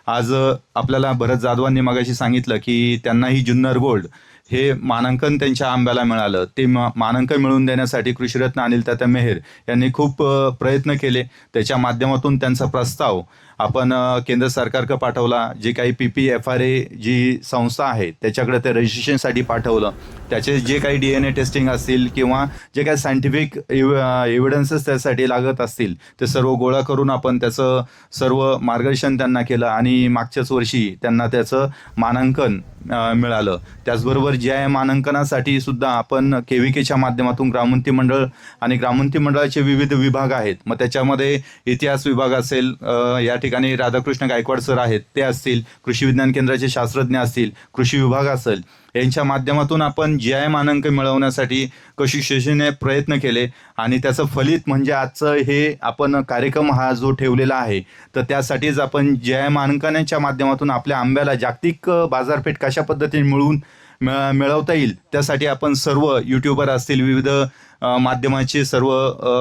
आज आपल्याला भरत जाधवांनी मगाशी सांगितलं की त्यांनाही जुन्नर गोल्ड हे मानांकन त्यांच्या आंब्याला मिळालं. ते मानांकन मिळवून देण्यासाठी कृषीरत्न अनिल तात्या मेहेर यांनी खूप प्रयत्न केले. त्याच्या माध्यमातून त्यांचा प्रस्ताव आपण केंद्र सरकारकडे पाठवला. जे काही PPFRA जी संस्था आहे त्याच्याकडे ते रजिस्ट्रेशनसाठी पाठवलं. त्याचे जे काही DNA टेस्टिंग असतील किंवा जे काही सायंटिफिक एव्हिडन्सेस त्यासाठी लागत असतील ते सर्व गोळा करून आपण त्याचं सर्व मार्गदर्शन त्यांना केलं आणि मागच्याच वर्षी त्यांना त्याचं मानांकन मिळालं. त्याचबरोबर GI मानांकनासाठी सुद्धा आपण KVKच्या माध्यमातून ग्रामोन्नती मंडळ आणि ग्रामोन्नती मंडळाचे विविध विभाग आहेत. मग त्याच्यामध्ये इतिहास विभाग असेल, या ठिकाणी राधाकृष्ण गायकवाड सर आहेत ते असतील, कृषी विज्ञान केंद्राचे शास्त्रज्ञ असतील, कृषी विभाग असेल, यांच्या माध्यमातून आपण GI मानांकन मिळवण्यासाठी कशिशेने प्रयत्न केले आणि त्याचं फलित म्हणजे आजचं हे आपण कार्यक्रम हा जो ठेवलेला आहे. तर त्यासाठीच आपण GI मानांकनाच्या माध्यमातून आपल्या आंब्याला जागतिक बाजारपेठ कशा पद्धतीने मिळवता येईल त्यासाठी आपण सर्व यूट्यूबर असतील, विविध माध्यमाचे सर्व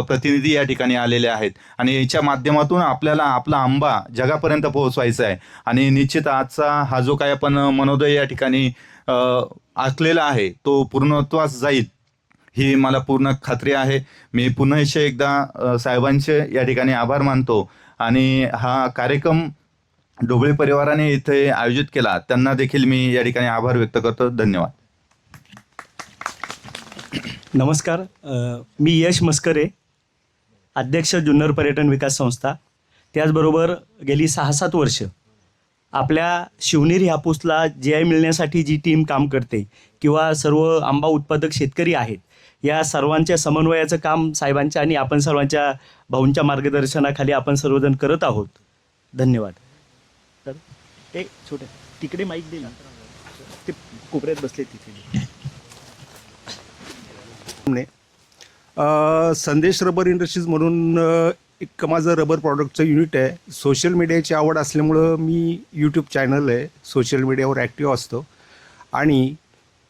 प्रतिनिधी या ठिकाणी आलेले आहेत आणि याच्या माध्यमातून आपल्याला आपला आंबा जगापर्यंत पोहोचवायचा आहे. आणि निश्चित आजचा हा जो काही आपण मनोदय या ठिकाणी आखलेला आहे तो पूर्णत्वास जाईल ही मला पूर्ण खात्री आहे. मी पुन्हा एकदा साहेबांचे या ठिकाणी आभार मानतो आणि हा कार्यक्रम ढोबळे परिवाराने इथे आयोजित केला त्यांना देखील मी या ठिकाणी आभार व्यक्त करतो. धन्यवाद. नमस्कार, मी यश मस्करे, अध्यक्ष जुन्नर पर्यटन विकास संस्था. त्याचबरोबर गेली 6-7 वर्ष आपल्या शिवनेरी हापूसला GI मिळण्यासाठी जी टीम काम करते किंवा सर्व आंबा उत्पादक शेतकरी आहेत या सर्वांच्या समन्वयाचं काम साहेबांच्या आणि आपण सर्वांच्या भाऊंच्या मार्गदर्शनाखाली आपण सर्वजण करत आहोत. धन्यवाद. तर ते छोटे तिकडे माईक दे ना, ते कोपऱ्यात बसले तिथे. संदेश रबर इंडस्ट्रीज म्हणून एक माझं रबर प्रॉडक्टचं युनिट आहे. सोशल मीडियाची आवड असल्यामुळं मी यूट्यूब चॅनल आहे, सोशल मीडियावर ॲक्टिव्ह असतो आणि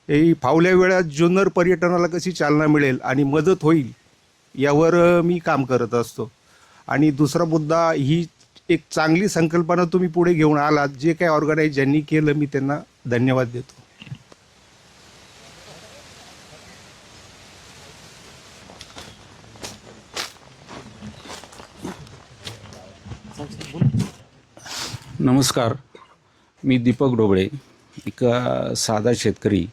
ही फावल्या वेळात जुन्नर पर्यटनाला कशी चालना मिळेल आणि मदत होईल यावर मी काम करत असतो. आणि दुसरा मुद्दा, ही एक चांगली संकल्पना तुम्ही पुढे घेऊन आलात. जे काही ऑर्गनाईज ज्यांनी केलं मी त्यांना धन्यवाद देतो. नमस्कार, मी दीपक ढोबळे, एक साधा शेतकरी.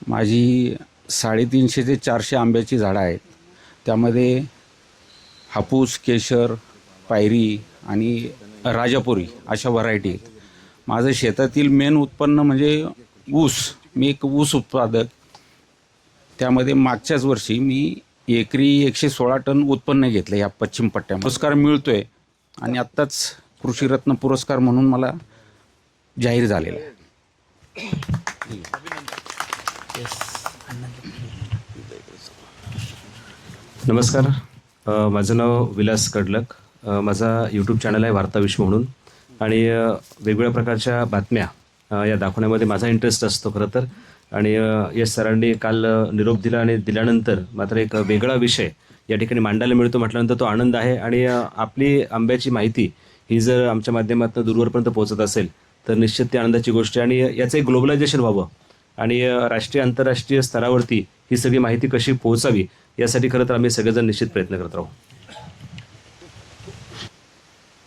माझी 350 ते 400 आंब्याची झाडं आहेत. त्यामध्ये हापूस, केशर, पायरी आणि राजापुरी अशा व्हरायटी आहेत. माझं शेतातील मेन उत्पन्न म्हणजे ऊस. मी एक ऊस उत्पादक. त्यामध्ये मागच्याच वर्षी मी एकरी 116 टन उत्पन्न घेतलं या पश्चिम पट्ट्यामध्ये. पुरस्कार मिळतो आहे आणि आत्ताच कृषीरत्न पुरस्कार म्हणून मला जाहीर झालेला आहे. नमस्कार, माझं नाव विलास कडलक. माझा यूट्यूब चॅनल आहे वार्ता विश्व म्हणून आणि वेगवेगळ्या प्रकारच्या बातम्या या दाखवण्यामध्ये माझा इंटरेस्ट असतो खरं तर. आणि यश सरांनी काल निरोप दिला आणि दिल्यानंतर मात्र एक वेगळा विषय या ठिकाणी मांडायला मिळतो म्हटल्यानंतर तो आनंद आहे. आणि आपली आंब्याची माहिती ही जर आमच्या माध्यमातून दूरवरपर्यंत पोहोचत असेल तर निश्चित ती आनंदाची गोष्ट आहे. आणि याचं एक ग्लोबलायझेशन व्हावं आणि राष्ट्रीय आंतरराष्ट्रीय स्तरावरती ही सगळी माहिती कशी पोहोचावी यासाठी खरं तर आम्ही सगळेजण निश्चित प्रयत्न करत राहू.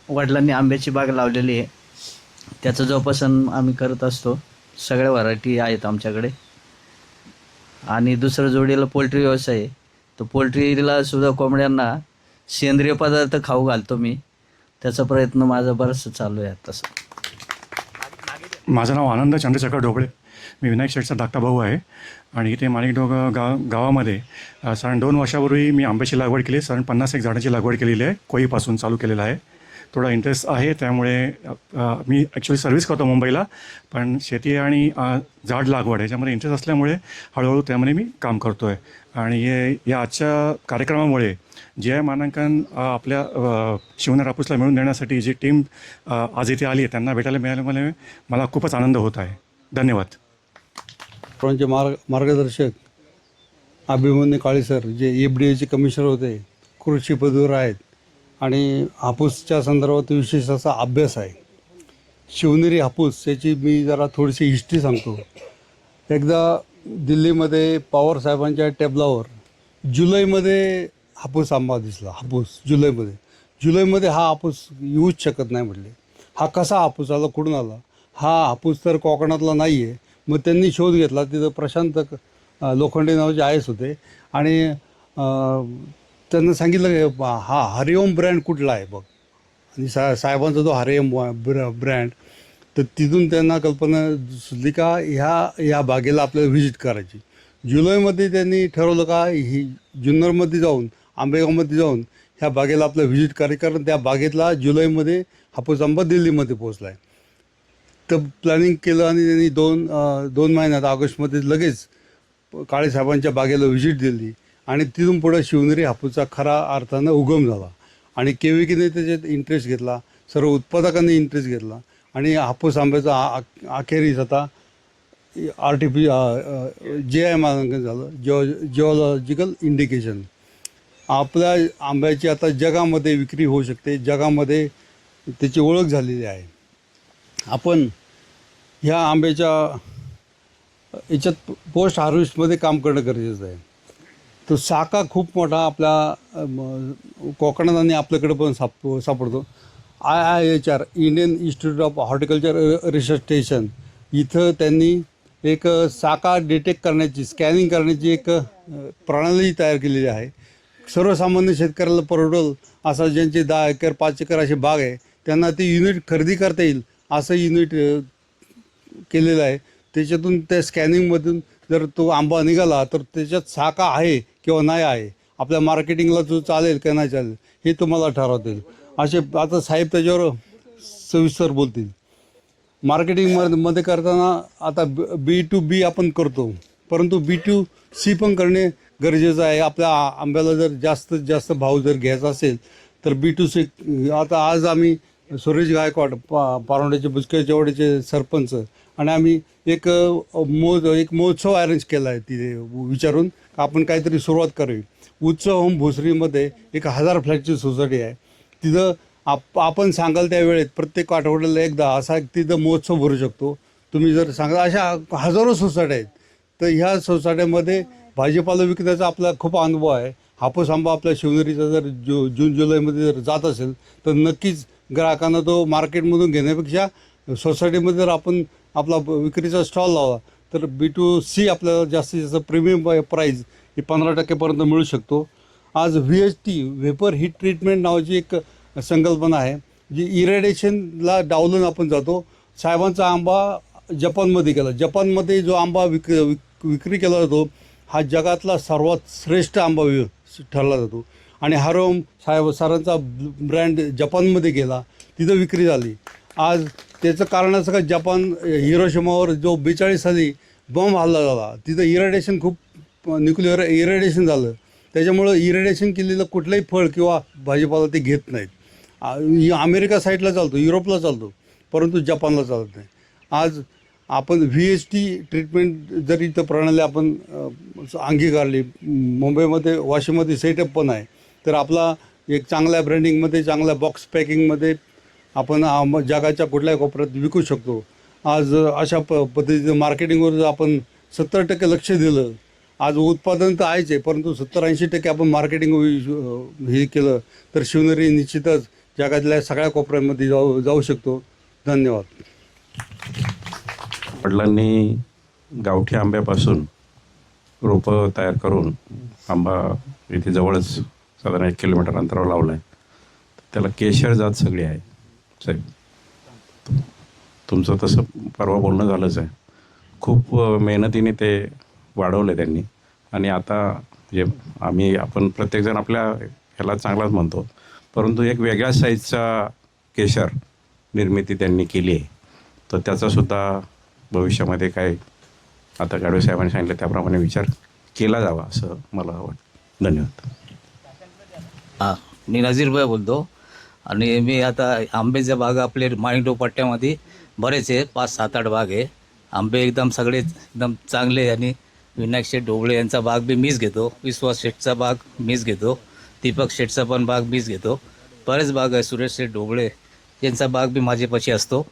वडिलांनी आंब्याची बाग लावलेली आहे, त्याचं जोपासन आम्ही करत असतो. सगळ्या व्हरायटी आहेत आमच्याकडे. आणि दुसरं जोडीला पोल्ट्री व्यवसाय आहे. तर पोल्ट्रीला सुद्धा कोंबड्यांना सेंद्रिय पदार्थ खाऊ घालतो मी. त्याचा प्रयत्न माझा बराचसा चालू आहे तसं. माझं नाव आनंद चंद्रशेखर ढोबळे. मी विनायक शेठचा धाकटा भाऊ आहे आणि इथे माणिकडोह गावामध्ये साधारण 2 वर्षापूर्वी मी आंब्याची लागवड केली. साधारण 50 एक झाडांची लागवड केलेली आहे. कोळीपासून चालू केलेलं आहे. थोडा इंटरेस्ट आहे त्यामुळे मी ॲक्च्युली सर्व्हिस करतो मुंबईला, पण शेती आणि झाड लागवड ह्याच्यामध्ये इंटरेस्ट असल्यामुळे हळूहळू त्यामध्ये मी काम करतो आहे. आणि या आजच्या कार्यक्रमामुळे GI मानांकन आपल्या शिवनेरी हापूसला मिळवून देण्यासाठी जी टीम आज इथे आली आहे त्यांना भेटायला मिळाल्यामुळे मला खूपच आनंद होत आहे. धन्यवाद. सर्वांचे मार्गदर्शक अभिमन्यू काळे सर, जे FDAचे कमिशनर होते, कृषी पदवीवर आहेत आणि हापूसच्या संदर्भात विशेष असा अभ्यास आहे. शिवनेरी हापूस याची मी जरा थोडीशी हिस्ट्री सांगतो. एकदा दिल्लीमध्ये पवार साहेबांच्या टेबलावर जुलैमध्ये हापूस आंबा दिसला. हापूस जुलैमध्ये हा हापूस येऊच शकत नाही म्हटले. हा कसा हापूस आला, कुठून आला? हा हापूस तर कोकणातला नाही आहे. मग त्यांनी शोध घेतला. तिथं प्रशांत लोखंडे नावाचे आयस होते आणि त्यांना सांगितलं की हा हरिओम ब्रँड कुठला आहे बघ. आणि साहेबांचा जो हरिओम ब्रँड, तर तिथून त्यांना कल्पना सुचली का ह्या बागेला आपल्याला व्हिजिट करायची. जुलैमध्ये त्यांनी ठरवलं का ही जुन्नरमध्ये जाऊन, आंबेगावमध्ये जाऊन ह्या बागेला आपलं व्हिजिट करायचं, कारण त्या बागेतला जुलैमध्ये हापूस आंबा दिल्लीमध्ये पोचला आहे. तर प्लॅनिंग केलं आणि त्यांनी दोन महिन्यात ऑगस्टमध्ये लगेच काळेसाहेबांच्या बागेला व्हिजिट दिली आणि तिथून पुढं शिवनेरी हापूसचा खरा अर्थानं उगम झाला. आणि केविकीने त्याच्यात इंटरेस्ट घेतला, सर्व उत्पादकांनी इंटरेस्ट घेतला आणि हापूस आंब्याचा अखेरीस आता GI मानांकन झालं, जिओलॉजिकल इंडिकेशन. आपल्या आंब्याची आता जगामध्ये विक्री होऊ शकते, जगामध्ये त्याची ओळख झालेली आहे. आपण ह्या आंब्याच्या याच्यात पोस्ट हार्वेस्टमध्ये काम करणं गरजेचं आहे. तो साका खूप मोठा आपल्या कोकणात आणि आपल्याकडे पण सापडतो. IIHR Indian institute of horticulture research station इथं त्यांनी एक साका डिटेक्ट करण्याची, स्कॅनिंग करण्याची एक प्रणाली तयार केलेली आहे. सर्वसामान्य शेतकऱ्याला परवडेल असा, ज्यांचे 10 एकर 5 एकर अशी बाग आहे त्यांना ते युनिट खरेदी करता येईल असं युनिट केलेलं आहे. त्याच्यातून त्या स्कॅनिंगमधून जर तो आंबा निघाला तर त्याच्यात साका आहे किंवा नाही आहे, आपल्या मार्केटिंगला जो चालेल का नाही चालेल हे तुम्हाला ठरवता येईल. असे आता साहेब त्याच्यावर सविस्तर बोलतील. मार्केटिंगमध्ये करताना आता B2B आपण करतो, परंतु B2C पण करणे गरजेचं आहे. आपल्या आंब्याला जर जास्तीत जास्त भाव जर घ्यायचा असेल तर B2C. आता आज आम्ही सुरेश गायकवाड पारोंड्याचे बुचकेचेवाडीचे सरपंच आणि आम्ही एक महोत्सव अरेंज केला आहे तिथे विचारून आपण काहीतरी सुरुवात करावी. उत्सव होम भोसरीमध्ये 1000 फ्लॅटची सोसायटी आहे. तिथं आपण सांगाल त्या वेळेत प्रत्येक आठवड्याला एकदा असा तिथं महोत्सव भरू शकतो. तुम्ही जर सांगाल, अशा हजारो सोसायट्या आहेत. तर ह्या सोसायट्यामध्ये भाजीपाला विकण्याचा आपला खूप अनुभव आहे. हापूस आंबा आपल्या शिवनेरीचा जर जून जुलैमध्ये जर जात असेल तर नक्कीच ग्राहकांना तो मार्केटमधून घेण्यापेक्षा सोसायटीमध्ये जर आपण आपला विक्रीचा स्टॉल लावला तर B2C आपल्याला जास्तीत जास्त प्रीमियम प्राईज ही 15% मिळू शकतो. आज VHT व्हेपर हीट ट्रीटमेंट नावाची एक संकल्पना आहे, जी इरेडिएशनला डावलून आपण जातो. साहेबांचा आंबा जपानमध्ये गेला. जपानमध्ये जो आंबा विक्री केला जातो हा जगातला सर्वात श्रेष्ठ आंबा ठरला जातो. आणि हरोम सरांचा ब्रँड जपानमध्ये गेला, तिथं विक्री झाली. आज त्याचं कारण असं का जपान हिरोशिमावर जो 42 साली बॉम्ब हल्ला झाला, तिथं इरेडिएशन खूप न्यूक्लिअर इरेडिएशन झालं. त्याच्यामुळं इरेडिएशन केलेलं कुठलंही फळ किंवा भाजीपाला ते घेत नाहीत. अमेरिका साईडला चालतो, युरोपला चालतो, परंतु जपानला चालत नाही. आज आपण VHT ट्रीटमेंट जर इथं प्रणाली आपण अंगीकारली, मुंबईमध्ये वाशीमध्ये सेटअप पण आहे, तर आपला एक चांगल्या ब्रँडिंगमध्ये, चांगल्या बॉक्स पॅकिंगमध्ये आपण जगाच्या कुठल्याही कोपऱ्यात विकू शकतो. आज अशा पद्धतीचं मार्केटिंगवर जर आपण 70% लक्ष दिलं, आज उत्पादन तर आहेच आहे, परंतु 70-80% आपण मार्केटिंग हे केलं तर शिवनेरी निश्चितच जगातल्या सगळ्या कोपऱ्यांमध्ये जाऊ शकतो. धन्यवाद. वडिलांनी गावठी आंब्यापासून रोपं तयार करून आंबा इथे जवळच साधारण 1 किलोमीटर अंतरावर लावला आहे. त्याला केशर जात सगळी आहे. साहेब, तुमचं तसं परवा बोलणं झालंच आहे. खूप मेहनतीने ते वाढवलं त्यांनी. आणि आता जे आपण प्रत्येकजण आपल्या ह्याला चांगलाच म्हणतो, परंतु एक वेगळ्या साईजचा केशर निर्मिती त्यांनी केली आहे. तर त्याचासुद्धा भविष्यामध्ये काय आता गाडवे साहेबांनी सांगितलं त्याप्रमाणे विचार केला जावा असं मला वाटतं. धन्यवाद. हां, मी नजीरभाई बोलतो. आणि मी आता आंब्याच्या बाग आपले माणिकडो पट्ट्यामध्ये बरेच आहे, 5-7-8 बाग आहे. आंबे एकदम सगळे एकदम चांगले. आणि विनायक शेठ ढोबळे यांचा बाग बी मीच घेतो, विश्वास शेठचा बाग मीच घेतो, दीपक शेठचा पण बाग मीच घेतो. बरेच बाग आहे, सुरेश शेठ ढोबळे यांचा बाग बी माझ्यापाशी असतो.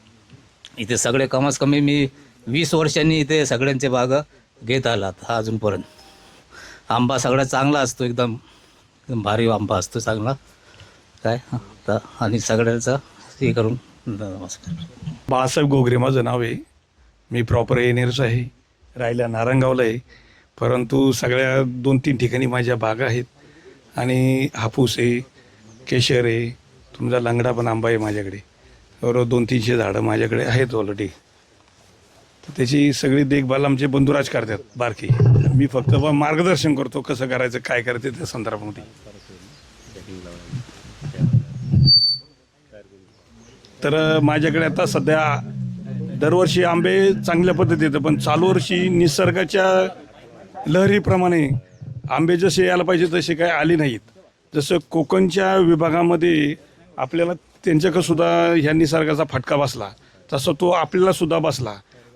इथे सगळे कमीत कमी मी 20 वर्षांनी इथे सगळ्यांचे बाग घेत आलात हा अजूनपर्यंत आंबा सगळ्यात चांगला असतो एकदम एकदम भारी आंबा असतो चांगला काय आणि सगळ्यांचा हे करून नमस्कार. बाळासाहेब गोगरे माझं नाव आहे. मी प्रॉपर येणेरचं आहे, राहायला नारंगावला आहे, परंतु सगळ्या 2-3 ठिकाणी माझ्या बागा आहेत आणि हापूस आहे, केशर आहे, तुमचा लंगडा पण आंबा आहे माझ्याकडे. बरोबर 200-300 झाडं माझ्याकडे आहेत ऑलरेडी. तर त्याची सगळी देखभाल आमचे बंधुराज करतात बारकी. मी फक्त मार्गदर्शन करतो कसं करायचं काय करायचं त्या संदर्भामध्ये. तर माझ्याकडे आता सध्या दरवर्षी आंबे चांगल्या पद्धतीत येतं, पण चालू वर्षी निसर्गाच्या लहरीप्रमाणे आंबे जसे यायला पाहिजे तसे काय आले नाहीत. जसं कोकणच्या विभागामध्ये आपल्याला त्यांच्याकडे सुद्धा ह्या निसर्गाचा फटका बसला तसं तो आपल्याला सुद्धा बसला.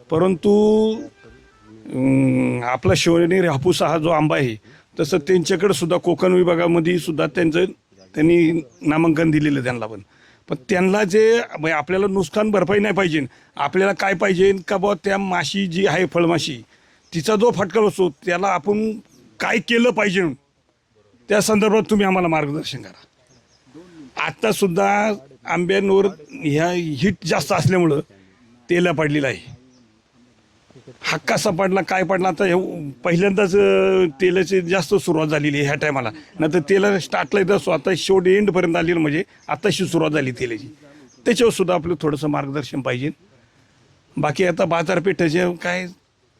परंतु आपला शिवनेरी हापूस हा जो आंबा आहे तसं त्यांच्याकडे सुद्धा कोकण विभागामध्ये सुद्धा त्यांनी नामांकन दिलेलं त्यांना पण त्यांना जे आपल्याला नुकसान भरपाई नाही पाहिजे. आपल्याला काय पाहिजे का बुवा त्या माशी जी आहे फळमाशी तिचा जो फटका बसतो त्याला आपण काय केलं पाहिजे त्या संदर्भात तुम्ही आम्हाला मार्गदर्शन करा. आत्तासुद्धा आंब्यांवर ह्या हिट जास्त असल्यामुळं तेला पडलेला आहे. हा कसा पडला काय पडला आता हे पहिल्यांदाच तेलाची जास्त सुरुवात झालेली आहे ह्या टायमाला. नंतर तेला स्टार्टला येत असतो आता शेवट एंडपर्यंत आलेलं म्हणजे आत्ताशी सुरुवात झाली तेलाची. त्याच्यावर सुद्धा आपलं थोडंसं मार्गदर्शन पाहिजे. बाकी आता बाजारपेठेचे काय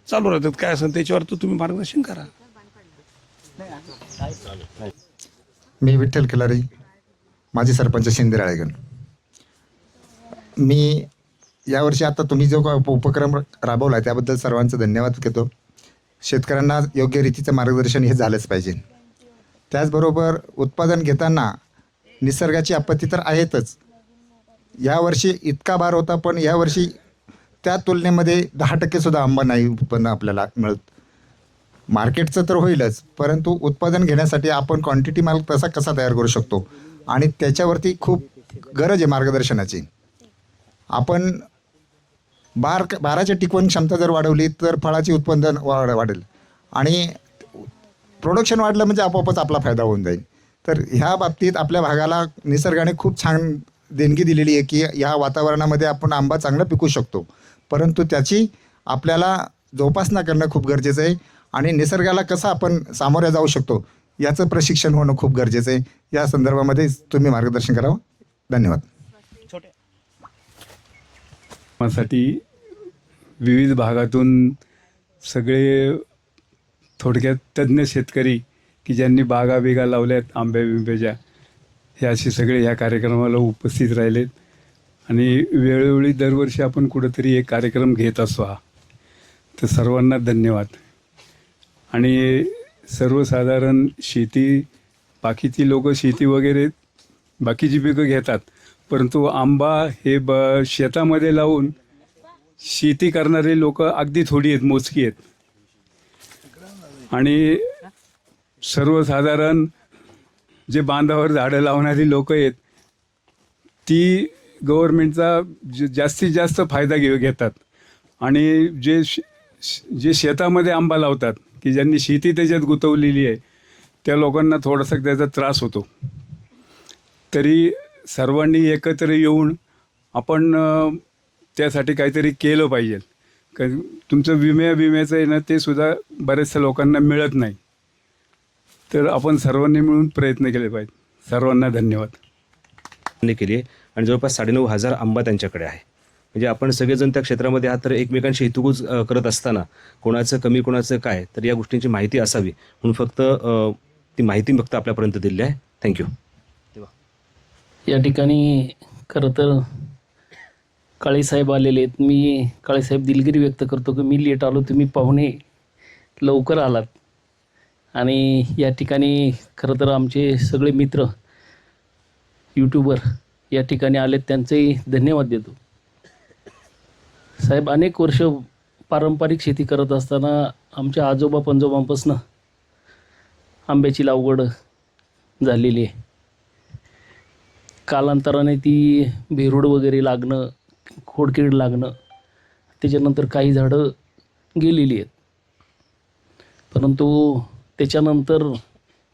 चालू राहतात काय असेल त्याच्यावर तर तुम्ही मार्गदर्शन करा. मी विठ्ठल खिलारी, माजी सरपंच शिंदे राळेगण. मी यावर्षी आता तुम्ही जो उपक्रम राबवला त्याबद्दल सर्वांचं धन्यवाद देतो. शेतकऱ्यांना योग्य रीतीचं मार्गदर्शन हे झालंच पाहिजे. त्याचबरोबर उत्पादन घेताना निसर्गाची आपत्ती तर आहेतच. यावर्षी इतका भार होता पण यावर्षी त्या तुलनेमध्ये 10% सुद्धा आंबा नाही उत्पन्न आपल्याला मिळत. मार्केटचं तर होईलच परंतु उत्पादन घेण्यासाठी आपण क्वांटिटी माल तसा कसा तयार करू शकतो आणि त्याच्यावरती खूप गरज आहे मार्गदर्शनाची. आपण बाराची टिकवण क्षमता जर वाढवली तर फळाची उत्पादन वाढेल आणि प्रोडक्शन वाढलं म्हणजे आपोआपच आपला फायदा होऊन जाईल. तर ह्या बाबतीत आपल्या भागाला निसर्गाने खूप छान देणगी दिलेली आहे की ह्या वातावरणामध्ये आपण आंबा चांगला पिकू शकतो. परंतु त्याची आपल्याला जोपासना करणं खूप गरजेचं आहे आणि निसर्गाला कसं आपण सामोरे जाऊ शकतो याचं प्रशिक्षण होणं खूप गरजेचं आहे. या संदर्भामध्ये तुम्ही मार्गदर्शन करावं. धन्यवाद. साठी विविध भागातून सगळे थोडक्यात तज्ज्ञ शेतकरी की ज्यांनी बागा बिगा लावल्यात आंब्या बिंब्याच्या हे असे सगळे ह्या कार्यक्रमाला उपस्थित राहिलेत आणि वेळोवेळी दरवर्षी आपण कुठंतरी एक कार्यक्रम घेत असतो हा. तर सर्वांना धन्यवाद. आणि सर्वसाधारण शेती बाकीची लोक शेती वगैरे बाकीची पिकं घेतात परंतु आंबा हे शेतामध्ये लावून शेती करणारे लोक अगदी थोडी आहेत, मोजकी आहेत. आणि सर्वसाधारण जे बांधावर झाडं लावणारी लोक आहेत ती गव्हर्मेंटचा जास्तीत जास्त फायदा घेतात आणि जे शेतामध्ये आंबा लावतात की ज्यांनी शेती त्याच्यात गुंतवलेली आहे त्या लोकांना थोडासा त्याचा त्रास होतो. तरी सर्वांनी एकत्र येऊन आपण त्यासाठी काहीतरी केलं पाहिजे. कारण तुमचं विम्याचं आहे ना ते सुद्धा बऱ्याचशा लोकांना मिळत नाही. तर आपण सर्वांनी मिळून प्रयत्न केले पाहिजे. सर्वांना धन्यवाद. केली आहे आणि जवळपास 9,500 आंबा त्यांच्याकडे आहे. म्हणजे आपण सगळेजण त्या क्षेत्रामध्ये आहात तर एकमेकांशी हितगुज करत असताना कोणाचं कमी कोणाचं काय तर या गोष्टींची माहिती असावी म्हणून फक्त ती माहिती फक्त आपल्यापर्यंत दिली आहे. थँक्यू. या ठिकाणी खरं तर काळेसाहेब आलेले आहेत. मी काळेसाहेब दिलगिरी व्यक्त करतो की मी लेट आलो, तुम्ही पाहुणे लवकर आलात. आणि या ठिकाणी खरं तर आमचे सगळे मित्र यूट्यूबर या ठिकाणी आलेत, त्यांचेही धन्यवाद देतो. साहेब अनेक वर्ष पारंपरिक शेती करत असताना आमच्या आजोबा पंजोबांपासून आंब्याची लागवड झालेली आहे. कालांतराने ती भेरूड वगैरे लागणं, खोडकीड लागणं त्याच्यानंतर काही झाडं गेलेली आहेत. परंतु त्याच्यानंतर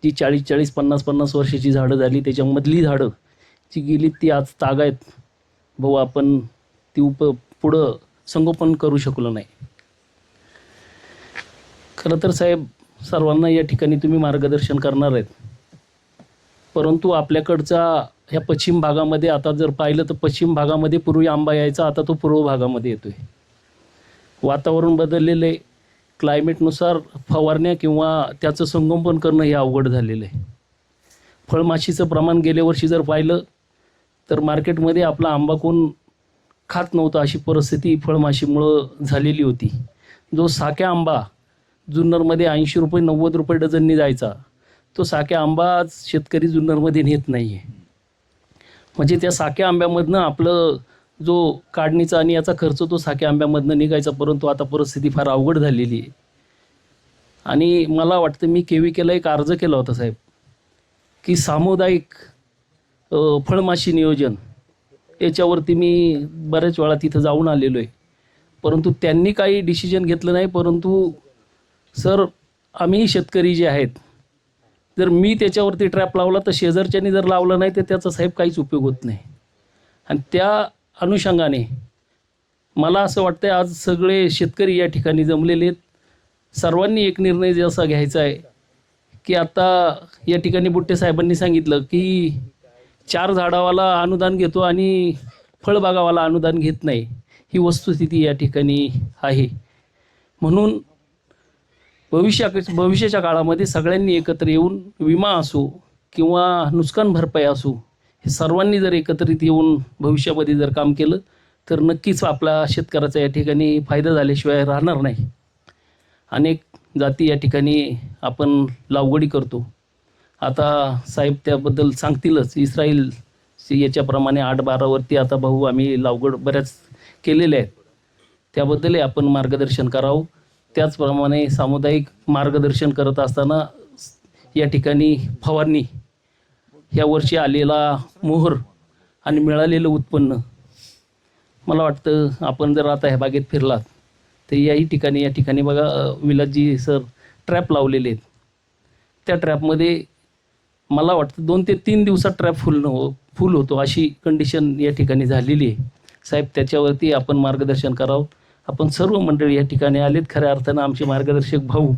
जी 40-40, 50-50 वर्षाची झाडं झाली, त्याच्यामधली झाडं जी गेली ती आज तागायत भाऊ, आपण ती पुढं संगोपन करू शकलो नाही. खरं तर साहेब, सर्वांना या ठिकाणी तुम्ही मार्गदर्शन करणार आहेत, परंतु आपल्याकडचा ह्या पश्चिम भागामध्ये आता जर पाहिलं तर पश्चिम भागामध्ये पूर्वी आंबा यायचा, आता तो पूर्व भागामध्ये येतोय. वातावरण बदललेलं आहे, क्लायमेटनुसार फवारण्या किंवा त्याचं संगोपन करणं हे अवघड झालेलं आहे. फळमाशीचं प्रमाण गेल्या वर्षी जर पाहिलं तर मार्केटमध्ये आपला आंबा कोण खात नव्हता, अशी परिस्थिती फळमाशीमुळं झालेली होती. जो साक्या आंबा जुन्नरमध्ये 80 रुपये 90 रुपये डझननी जायचा, तो साक्या आंबा आज शेतकरी जुन्नरमध्ये नेत नाही आहे. म्हणजे त्या साक्या आंब्यामधनं आपलं जो काढणीचा आणि याचा खर्च तो साक्या आंब्यामधनं निघायचा, परंतु आता परिस्थिती फार अवघड झालेली आहे. आणि मला वाटतं मी केविकेला एक अर्ज केला होता साहेब, की सामुदायिक फळमाशी नियोजन याच्यावरती मी बऱ्याच वेळा तिथं जाऊन आलेलो आहे, परंतु त्यांनी काही डिसिजन घेतलं नाही. परंतु सर, आम्ही शेतकरी जे आहेत, जर मी त्याच्यावरती ट्रॅप लावला तर शेजारच्यानी जर लावलं नाही तर त्याचा साहेब काहीच उपयोग होत नाही. आणि त्या अनुषंगाने मला असं वाटतं आज सगळे शेतकरी या ठिकाणी जमलेले आहेत. सर्वांनी एक निर्णय जसा घ्यायचा आहे की आता या ठिकाणी बुट्टे साहेबांनी सांगितलं की 4 झाडावाला अनुदान घेतो आणि फळबागावाला अनुदान घेत नाही, ही वस्तुस्थिती या ठिकाणी आहे. म्हणून भविष्याच्या काळामध्ये सगळ्यांनी एकत्र येऊन विमा असो किंवा नुकसान भरपाई असो, हे सर्वांनी जर एकत्रित येऊन भविष्यामध्ये जर काम केलं तर नक्कीच आपला शेतकऱ्याचा या ठिकाणी फायदा झाल्याशिवाय राहणार नाही. अनेक जाती या ठिकाणी आपण लागवडी करतो. आता साहेब त्याबद्दल सांगतीलच, इस्राईल याच्याप्रमाणे 8-12 आता भाऊ आम्ही लागवड बऱ्याच केलेल्या आहेत, त्याबद्दलही आपण मार्गदर्शन करावं. त्याचप्रमाणे सामुदायिक मार्गदर्शन करत असताना या ठिकाणी फवारणी, ह्या वर्षी आलेला मोहर आणि मिळालेलं उत्पन्न, मला वाटतं आपण जर आता ह्या बागेत फिरलात तर या ठिकाणी बघा विलासजी सर ट्रॅप लावलेले आहेत. त्या ट्रॅपमध्ये मला वाटतं 2 ते 3 दिवसात ट्रॅप फुल होतो अशी कंडिशन या ठिकाणी झालेली आहे. साहेब, त्याच्यावरती आपण मार्गदर्शन करावं. आपण सर्व मंडळी या ठिकाणी आलेत. खऱ्या अर्थानं आमचे मार्गदर्शक भाऊ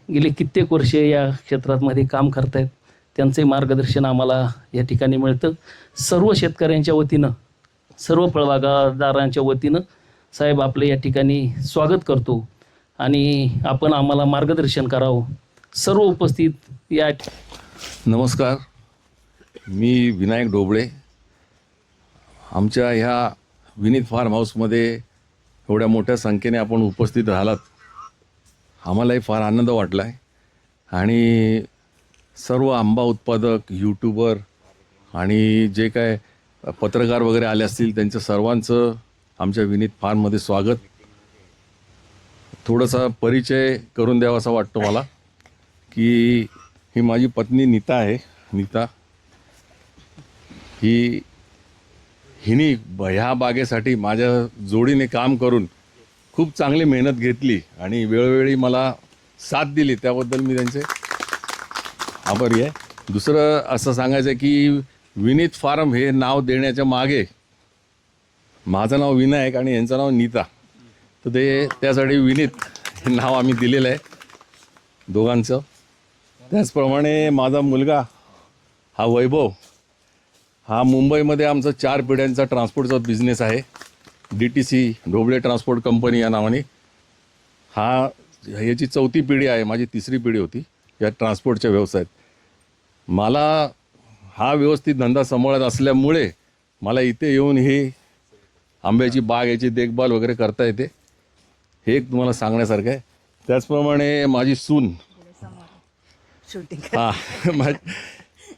गेले कित्येक वर्ष या क्षेत्रामध्ये काम करत आहेत, त्यांचे मार्गदर्शन आम्हाला या ठिकाणी मिळतं. सर्व शेतकऱ्यांच्या वतीनं, सर्व फळबागादारांच्या वतीनं साहेब आपलं या ठिकाणी स्वागत करतो आणि आपण आम्हाला मार्गदर्शन करावं. सर्व उपस्थित या नमस्कार, मी विनायक ढोबळे. आमच्या ह्या विनीत फार्म हाऊसमध्ये एवढ्या मोठ्या संख्येने आपण उपस्थित राहिलात, आम्हालाही फार आनंद वाटला आहे. आणि सर्व आंबा उत्पादक, यूट्यूबर आणि जे काय पत्रकार वगैरे आले असतील त्यांचं सर्वांचं आमच्या विनीत फार्ममध्ये स्वागत. थोडासा परिचय करून द्यावा असा वाटतो मला, की ही माझी पत्नी नीता आहे. नीता हिने ह्या बागेसाठी माझ्या जोडीने काम करून खूप चांगली मेहनत घेतली आणि वेळोवेळी मला साथ दिली, त्याबद्दल मी त्यांचे आभारी आहे. दुसरं असं सांगायचं आहे की विनीत फार्म हे नाव देण्याच्या मागे, माझं नाव विनायक आणि यांचं नाव नीता, तर ते त्यासाठी विनीत हे नाव आम्ही दिलेलं आहे दोघांचं. त्याचप्रमाणे माझा मुलगा हा वैभव, हा मुंबईमध्ये आमचा 4 पिढ्यांचा ट्रान्सपोर्टचा बिझनेस आहे, DTC ढोबळे ट्रान्सपोर्ट कंपनी या नावाने. याची 4थी पिढी आहे, माझी 3री पिढी होती या ट्रान्सपोर्टच्या व्यवसायात. मला हा व्यवस्थित धंदा सांभाळत असल्यामुळे मला इथे येऊन ही आंब्याची बाग, याची देखभाल वगैरे करता येते, हे एक तुम्हाला सांगण्यासारखं आहे. त्याचप्रमाणे माझी सून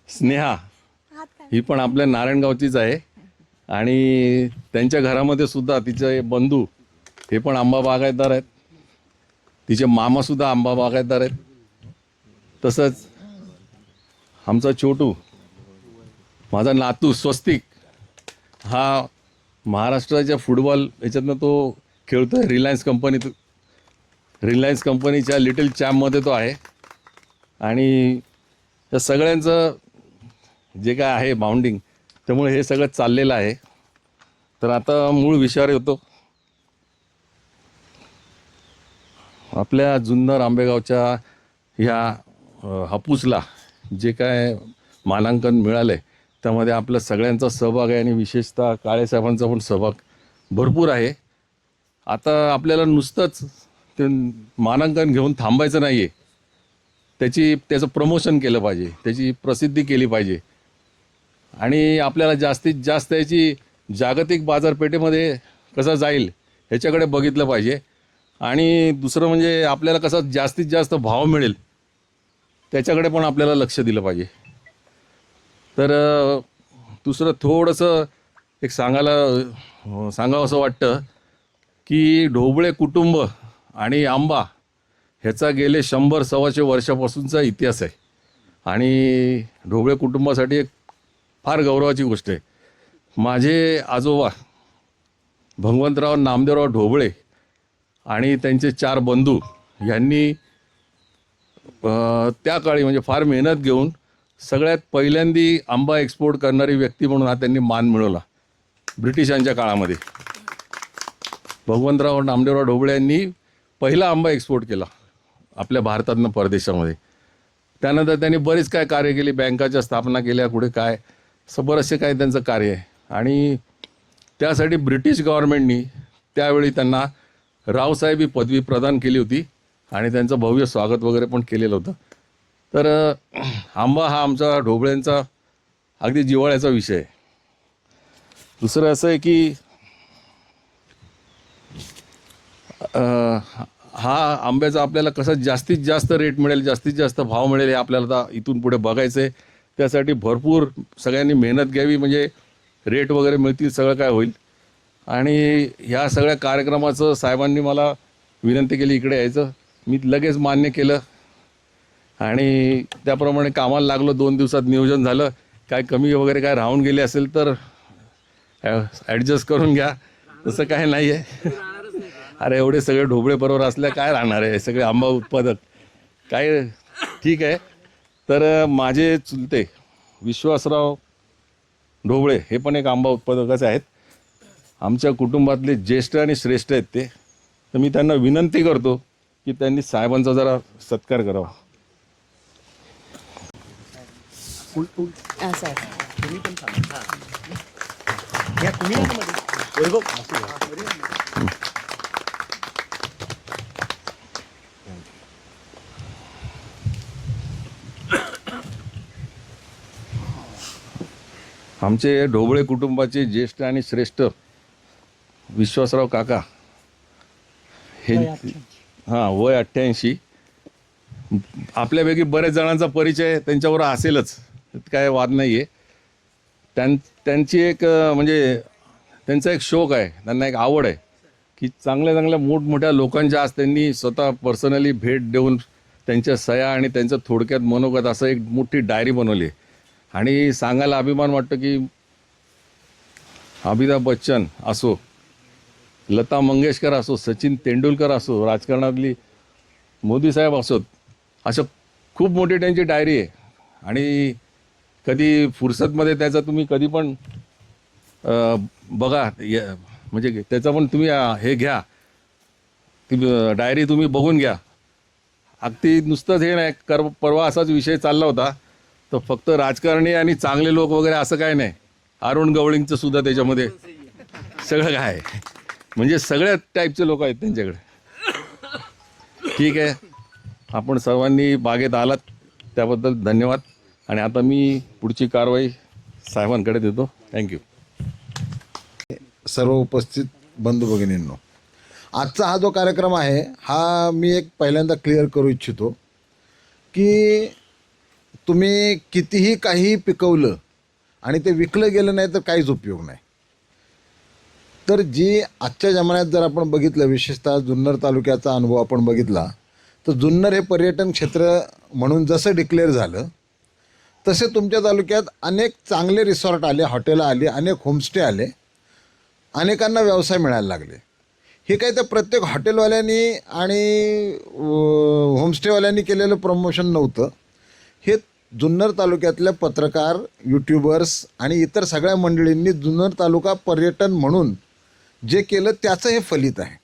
स्नेहा, ही पण आपल्या नारायणगावचीच आहे आणि त्यांच्या घरामध्ये सुद्धा तिचे बंधू हे पण आंबा बागायतदार आहेत, तिचे मामासुद्धा आंबा बागायतदार आहेत. तसंच आमचा छोटू, माझा नातू स्वस्तिक, हा महाराष्ट्राच्या फुटबॉल याच्यातनं तो खेळतो आहे. रिलायन्स कंपनीच्या लिटिल चॅम्पमध्ये तो आहे. आणि त्या सगळ्यांचं जे काय आहे बाउंडिंग, त्यामुळे हे सगळं चाललेलं आहे. तर आता मूळ विषयावर येतो. आपल्या जुन्नर आंबेगावच्या ह्या हापूसला जे काय मानांकन मिळालं आहे त्यामध्ये आपल्या सगळ्यांचा सहभाग आहे आणि विशेषतः काळेसाहेबांचा पण सहभाग भरपूर आहे. आता आपल्याला नुसतंच ते मानांकन घेऊन थांबायचं नाही आहे, त्याचं प्रमोशन केलं पाहिजे, त्याची प्रसिद्धी केली पाहिजे आणि आपल्याला जास्तीत जास्त याची जागतिक बाजारपेठेमध्ये कसं जाईल ह्याच्याकडे बघितलं पाहिजे. आणि दुसरं म्हणजे आपल्याला कसं जास्तीत जास्त भाव मिळेल त्याच्याकडे पण आपल्याला लक्ष दिलं पाहिजे. तर दुसरं थोडंसं एक सांगावं असं वाटतं की ढोबळे कुटुंब आणि आंबा ह्याचा गेले 100-125 वर्षापासूनचा इतिहास आहे. आणि ढोबळे कुटुंबासाठी एक फार गौरवाची गोष्ट आहे. माझे आजोबा भगवंतराव नामदेवराव ढोबळे आणि त्यांचे 4 बंधू यांनी त्या काळी म्हणजे फार मेहनत घेऊन सगळ्यात पहिल्यांदी आंबा एक्सपोर्ट करणारी व्यक्ती म्हणून हा त्यांनी मान मिळवला ब्रिटिशांच्या काळामध्ये. भगवंतराव नामदेवराव ढोबळे यांनी पहिला आंबा एक्सपोर्ट केला आपल्या भारतातनं परदेशामध्ये. त्यानंतर त्यांनी बरीच काय कार्य केली, बँकाच्या स्थापना केल्या, कुठे काय असं बरंचसे काय त्यांचं कार्य आहे. आणि त्यासाठी ब्रिटिश गव्हर्नमेंटनी त्यावेळी त्यांना रावसाहेब ही पदवी प्रदान केली होती आणि त्यांचं भव्य स्वागत वगैरे पण केलेलं होतं. तर आंबा हा आमचा ढोबळ्यांचा अगदी जिव्हाळ्याचा विषय आहे. दुसरं असं आहे की हा आंब्याचा आपल्याला कसं जास्तीत जास्त रेट मिळेल, जास्तीत जास्त भाव मिळेल हे आपल्याला आता इथून पुढे बघायचं आहे. त्यासाठी भरपूर सगळ्यांनी मेहनत घ्यावी, म्हणजे रेट वगैरे मिळतील, सगळं काय होईल. आणि ह्या सगळ्या कार्यक्रमाचं साहेबांनी मला विनंती केली इकडे यायचं, मी लगेच मान्य केलं आणि त्याप्रमाणे कामाला लागलो. 2 दिवसात नियोजन झालं. काय कमी वगैरे काय राहून गेले असेल तर ॲडजस्ट करून घ्या, तसं काय नाही आहे. अरे एवढे सगळे ढोबळे बरोबर असल्या काय राहणार आहे, सगळे आंबा उत्पादक काय, ठीक आहे. तर माझे चुलते विश्वासराव ढोबळे हे पण एक आंबा उत्पादकच आहेत. आमच्या कुटुंबातले ज्येष्ठ आणि श्रेष्ठ आहेत ते. तर मी त्यांना विनंती करतो की त्यांनी साहेबांचा जरा सत्कार करावा. आमचे ढोबळे कुटुंबाचे ज्येष्ठ आणि श्रेष्ठ विश्वासराव काका हे वय 88. आपल्यापैकी बऱ्याच जणांचा परिचय त्यांच्यावर असेलच, काय वाद नाही आहे. त्यांची एक म्हणजे त्यांचा एक शौक आहे, त्यांना एक आवड आहे की चांगल्या चांगल्या मोठमोठ्या लोकांच्या आज त्यांनी स्वतः पर्सनली भेट देऊन त्यांच्या सह्या आणि त्यांचं थोडक्यात मनोगत असं एक मोठी डायरी बनवली आहे. आणि सांगायला अभिमान वाटतं की अमिताभ बच्चन असो, लता मंगेशकर असो, सचिन तेंडुलकर असो, राजकारणातली मोदी साहेब असोत, अशा खूप मोठी त्यांची डायरी आहे. आणि कधी फुरसतमध्ये त्याचा तुम्ही कधी पण बघा, म्हणजे त्याचा पण तुम्ही हे घ्या, ती डायरी तुम्ही बघून घ्या. अगदी नुसतंच हे नाही, परवा असाच विषय चालला होता, तर फक्त राजकारणी आणि चांगले लोक वगैरे असं काय नाही, अरुण गवळींचं सुद्धा त्याच्यामध्ये सगळं काय आहे, म्हणजे सगळ्या टाईपचे लोक आहेत त्यांच्याकडे. ठीक आहे, आपण सर्वांनी बागेत आलात त्याबद्दल धन्यवाद. आणि आता मी पुढची कारवाई साहेबांकडे देतो. थँक्यू. सर्व उपस्थित बंधू भगिनींनो, आजचा हा जो कार्यक्रम आहे हा मी एक पहिल्यांदा क्लिअर करू इच्छितो की तुम्ही कितीही काही पिकवलं आणि ते विकलं गेलं नाही तर काहीच उपयोग नाही. तर जी आजच्या जमान्यात जर आपण बघितलं, विशेषतः जुन्नर तालुक्याचा अनुभव आपण बघितला, तर जुन्नर हे पर्यटन क्षेत्र म्हणून जसं डिक्लेअर झालं तसे तुमच्या तालुक्यात अनेक चांगले रिसॉर्ट आले, हॉटेलं आली, अनेक होमस्टे आले, अनेकांना व्यवसाय मिळायला लागले. हे काही त्या प्रत्येक हॉटेलवाल्यांनी आणि होमस्टेवाल्यांनी केलेलं प्रमोशन नव्हतं. हे जुन्नर तालुक्यातल्या पत्रकार, यूट्यूबर्स आणि इतर सगळ्या मंडळींनी जुन्नर तालुका पर्यटन म्हणून जे केलं त्याचं हे फलित आहे.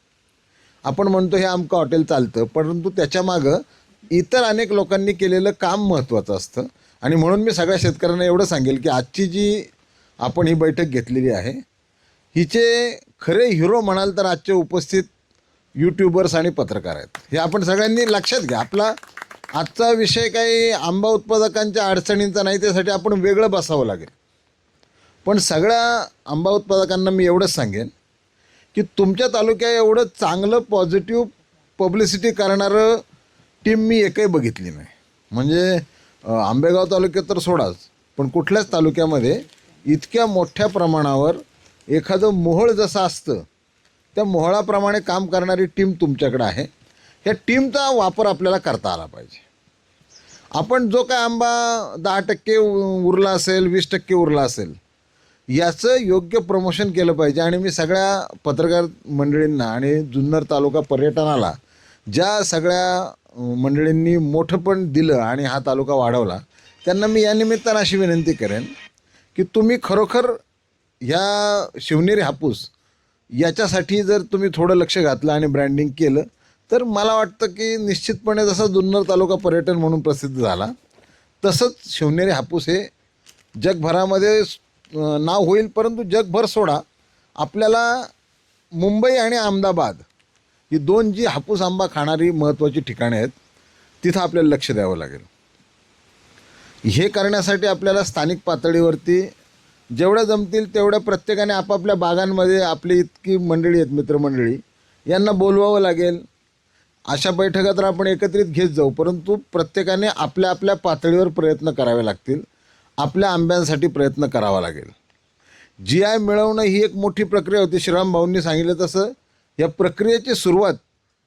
आपण म्हणतो हे आमचं हॉटेल चालतं, परंतु त्याच्यामागं इतर अनेक लोकांनी केलेलं काम महत्त्वाचं असतं. आणि म्हणून मी सगळ्या शेतकऱ्यांना एवढं सांगेल की आजची जी आपण ही बैठक घेतलेली आहे, हिचे खरे हिरो म्हणाल तर आजचे उपस्थित यूट्यूबर्स आणि पत्रकार आहेत. हे आपण सगळ्यांनी लक्षात घ्या. आपला आजचा विषय काही आंबा उत्पादकांच्या अडचणींचा नाही, त्यासाठी आपण वेगळं बसावं लागेल. पण सगळ्या आंबा उत्पादकांना मी एवढंच सांगेन की तुमच्या तालुक्यात एवढं चांगलं पॉझिटिव्ह पब्लिसिटी करणारं टीम मी एकही बघितली नाही. म्हणजे आंबेगाव तालुक्यात तर सोडाच, पण कुठल्याच तालुक्यामध्ये इतक्या मोठ्या प्रमाणावर एखादं मोहोळ जसं असतं त्या मोहळाप्रमाणे काम करणारी टीम तुमच्याकडे आहे. ह्या टीमचा वापर आपल्याला करता आला पाहिजे. आपण जो काय आंबा 10% उरला असेल, 20% उरला असेल, याचं योग्य प्रमोशन केलं पाहिजे. आणि मी सगळ्या पत्रकार मंडळींना आणि जुन्नर तालुका पर्यटनाला ज्या सगळ्या मंडळींनी मोठं पण दिलं आणि हा तालुका वाढवला, त्यांना मी या निमित्तानं अशी विनंती करेन की तुम्ही खरोखर ह्या शिवनेरी हापूस याच्यासाठी जर तुम्ही थोडं लक्ष घातलं आणि ब्रँडिंग केलं, तर मला वाटतं की निश्चितपणे जसा जुन्नर तालुका पर्यटन म्हणून प्रसिद्ध झाला, तसंच शिवनेरी हापूस हे जगभरामध्ये नाव होईल. परंतु जगभर सोडा, आपल्याला मुंबई आणि अहमदाबाद ही दोन जी हापूस आंबा खाणारी महत्त्वाची ठिकाणे आहेत, तिथं आपल्याला लक्ष द्यावं लागेल. हे करण्यासाठी आपल्याला स्थानिक पातळीवरती जेवढ्या जमतील तेवढ्या प्रत्येकाने आपापल्या बागांमध्ये आपली इतकी मंडळी आहेत, मित्रमंडळी, यांना बोलवावं लागेल. अशा बैठका तर आपण एकत्रित घेत जाऊ, परंतु प्रत्येकाने आपल्या आपल्या पातळीवर प्रयत्न करावे लागतील. आपल्या आंब्यांसाठी प्रयत्न करावा लागेल. GI मिळवणं ही एक मोठी प्रक्रिया होती. श्रीराम भाऊंनी सांगितलं तसं या प्रक्रियेची सुरुवात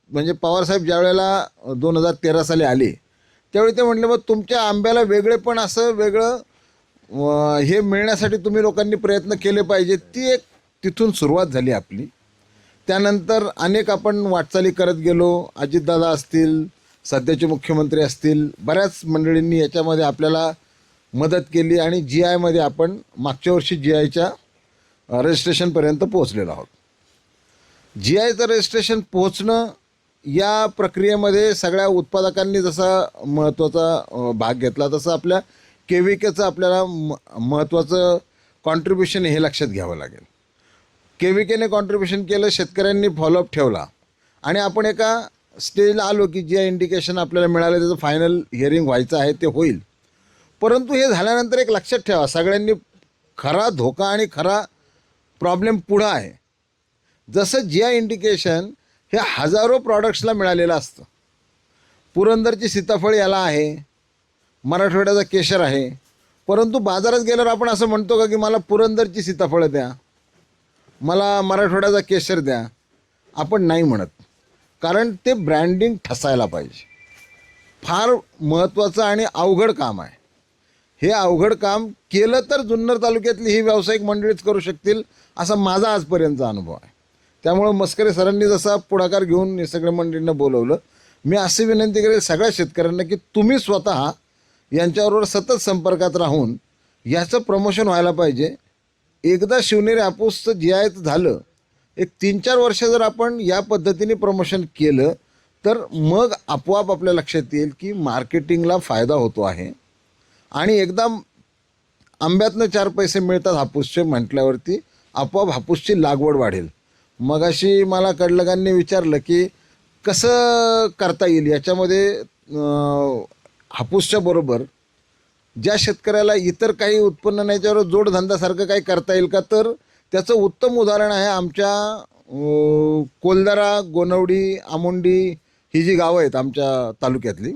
म्हणजे पवारसाहेब ज्यावेळेला 2013 साली आले, त्यावेळी ते म्हटले, मग तुमच्या आंब्याला वेगळेपण असं वेगळं हे मिळण्यासाठी तुम्ही लोकांनी प्रयत्न केले पाहिजे. ती एक तिथून सुरुवात झाली आपली. त्यानंतर अनेक आपण वाटचाली करत गेलो. अजितदादा असतील, सध्याचे मुख्यमंत्री असतील, बऱ्याच मंडळींनी याच्यामध्ये आपल्याला मदत केली आणि GIमध्ये आपण मागच्या वर्षी GIच्या रजिस्ट्रेशनपर्यंत पोहोचलेलो आहोत. GIचं रजिस्ट्रेशन पोहोचणं या प्रक्रियेमध्ये सगळ्या उत्पादकांनी जसा महत्त्वाचा भाग घेतला, तसं आपल्या KVKचं आपल्याला महत्त्वाचं कॉन्ट्रीब्युशन हे लक्षात घ्यावं लागेल. KVKने कॉन्ट्रीब्युशन केलं, शेतकऱ्यांनी फॉलोअप ठेवला आणि आपण एका स्टेजला आलो की GI इंडिकेशन आपल्याला मिळालं, त्याचं फायनल हिअरिंग व्हायचं आहे, ते होईल. परंतु हे झाल्यानंतर एक लक्षात ठेवा, सगळ्यांनी खरा धोका आणि खरा प्रॉब्लेम पुढं आहे. जसं GI इंडिकेशन हे हजारो प्रॉडक्ट्सला मिळालेलं असतं. पुरंदरची सीताफळ याला आहे, मराठवाड्याचा केशर आहे, परंतु बाजारात गेल्यावर आपण असं म्हणतो का की मला पुरंदरची सीताफळं द्या, मला मराठवाड्याचा केशर द्या? आपण नाही म्हणत, कारण ते ब्रँडिंग ठसायला पाहिजे. फार महत्त्वाचं आणि अवघड काम आहे. हे अवघड काम केलं तर जुन्नर तालुक्यातली ही व्यावसायिक मंडळीच करू शकतील, असा माझा आजपर्यंतचा अनुभव आहे. त्यामुळं मस्करे सरांनी जसा पुढाकार घेऊन हे सगळ्या मंडळींना बोलवलं, मी अशी विनंती करेल सगळ्या शेतकऱ्यांना की तुम्ही स्वतः यांच्याबरोबर सतत संपर्कात राहून याचं प्रमोशन व्हायला पाहिजे. एकदा शिवनेरी हापूसचं GI झालं, एक 3-4 वर्ष जर आपण या पद्धतीने प्रमोशन केलं तर मग आपोआप आपल्या लक्षात येईल की मार्केटिंगला फायदा होतो आहे. आणि एकदा आंब्यातनं 4 पैसे मिळतात हापूसचे म्हटल्यावरती आपोआप हापूसची लागवड वाढेल. मगाशी मला कडलगांनी विचारलं की कसं करता येईल याच्यामध्ये. हापूसच्या बरोबर ज्या शेतकऱ्याला इतर काही उत्पन्न नाही त्यावर जोडधंदासारखं काही करता येईल का, तर त्याचं उत्तम उदाहरण आहे आमच्या कोलदरा, गोनवडी, आमुंडी ही जी गावं आहेत आमच्या तालुक्यातली.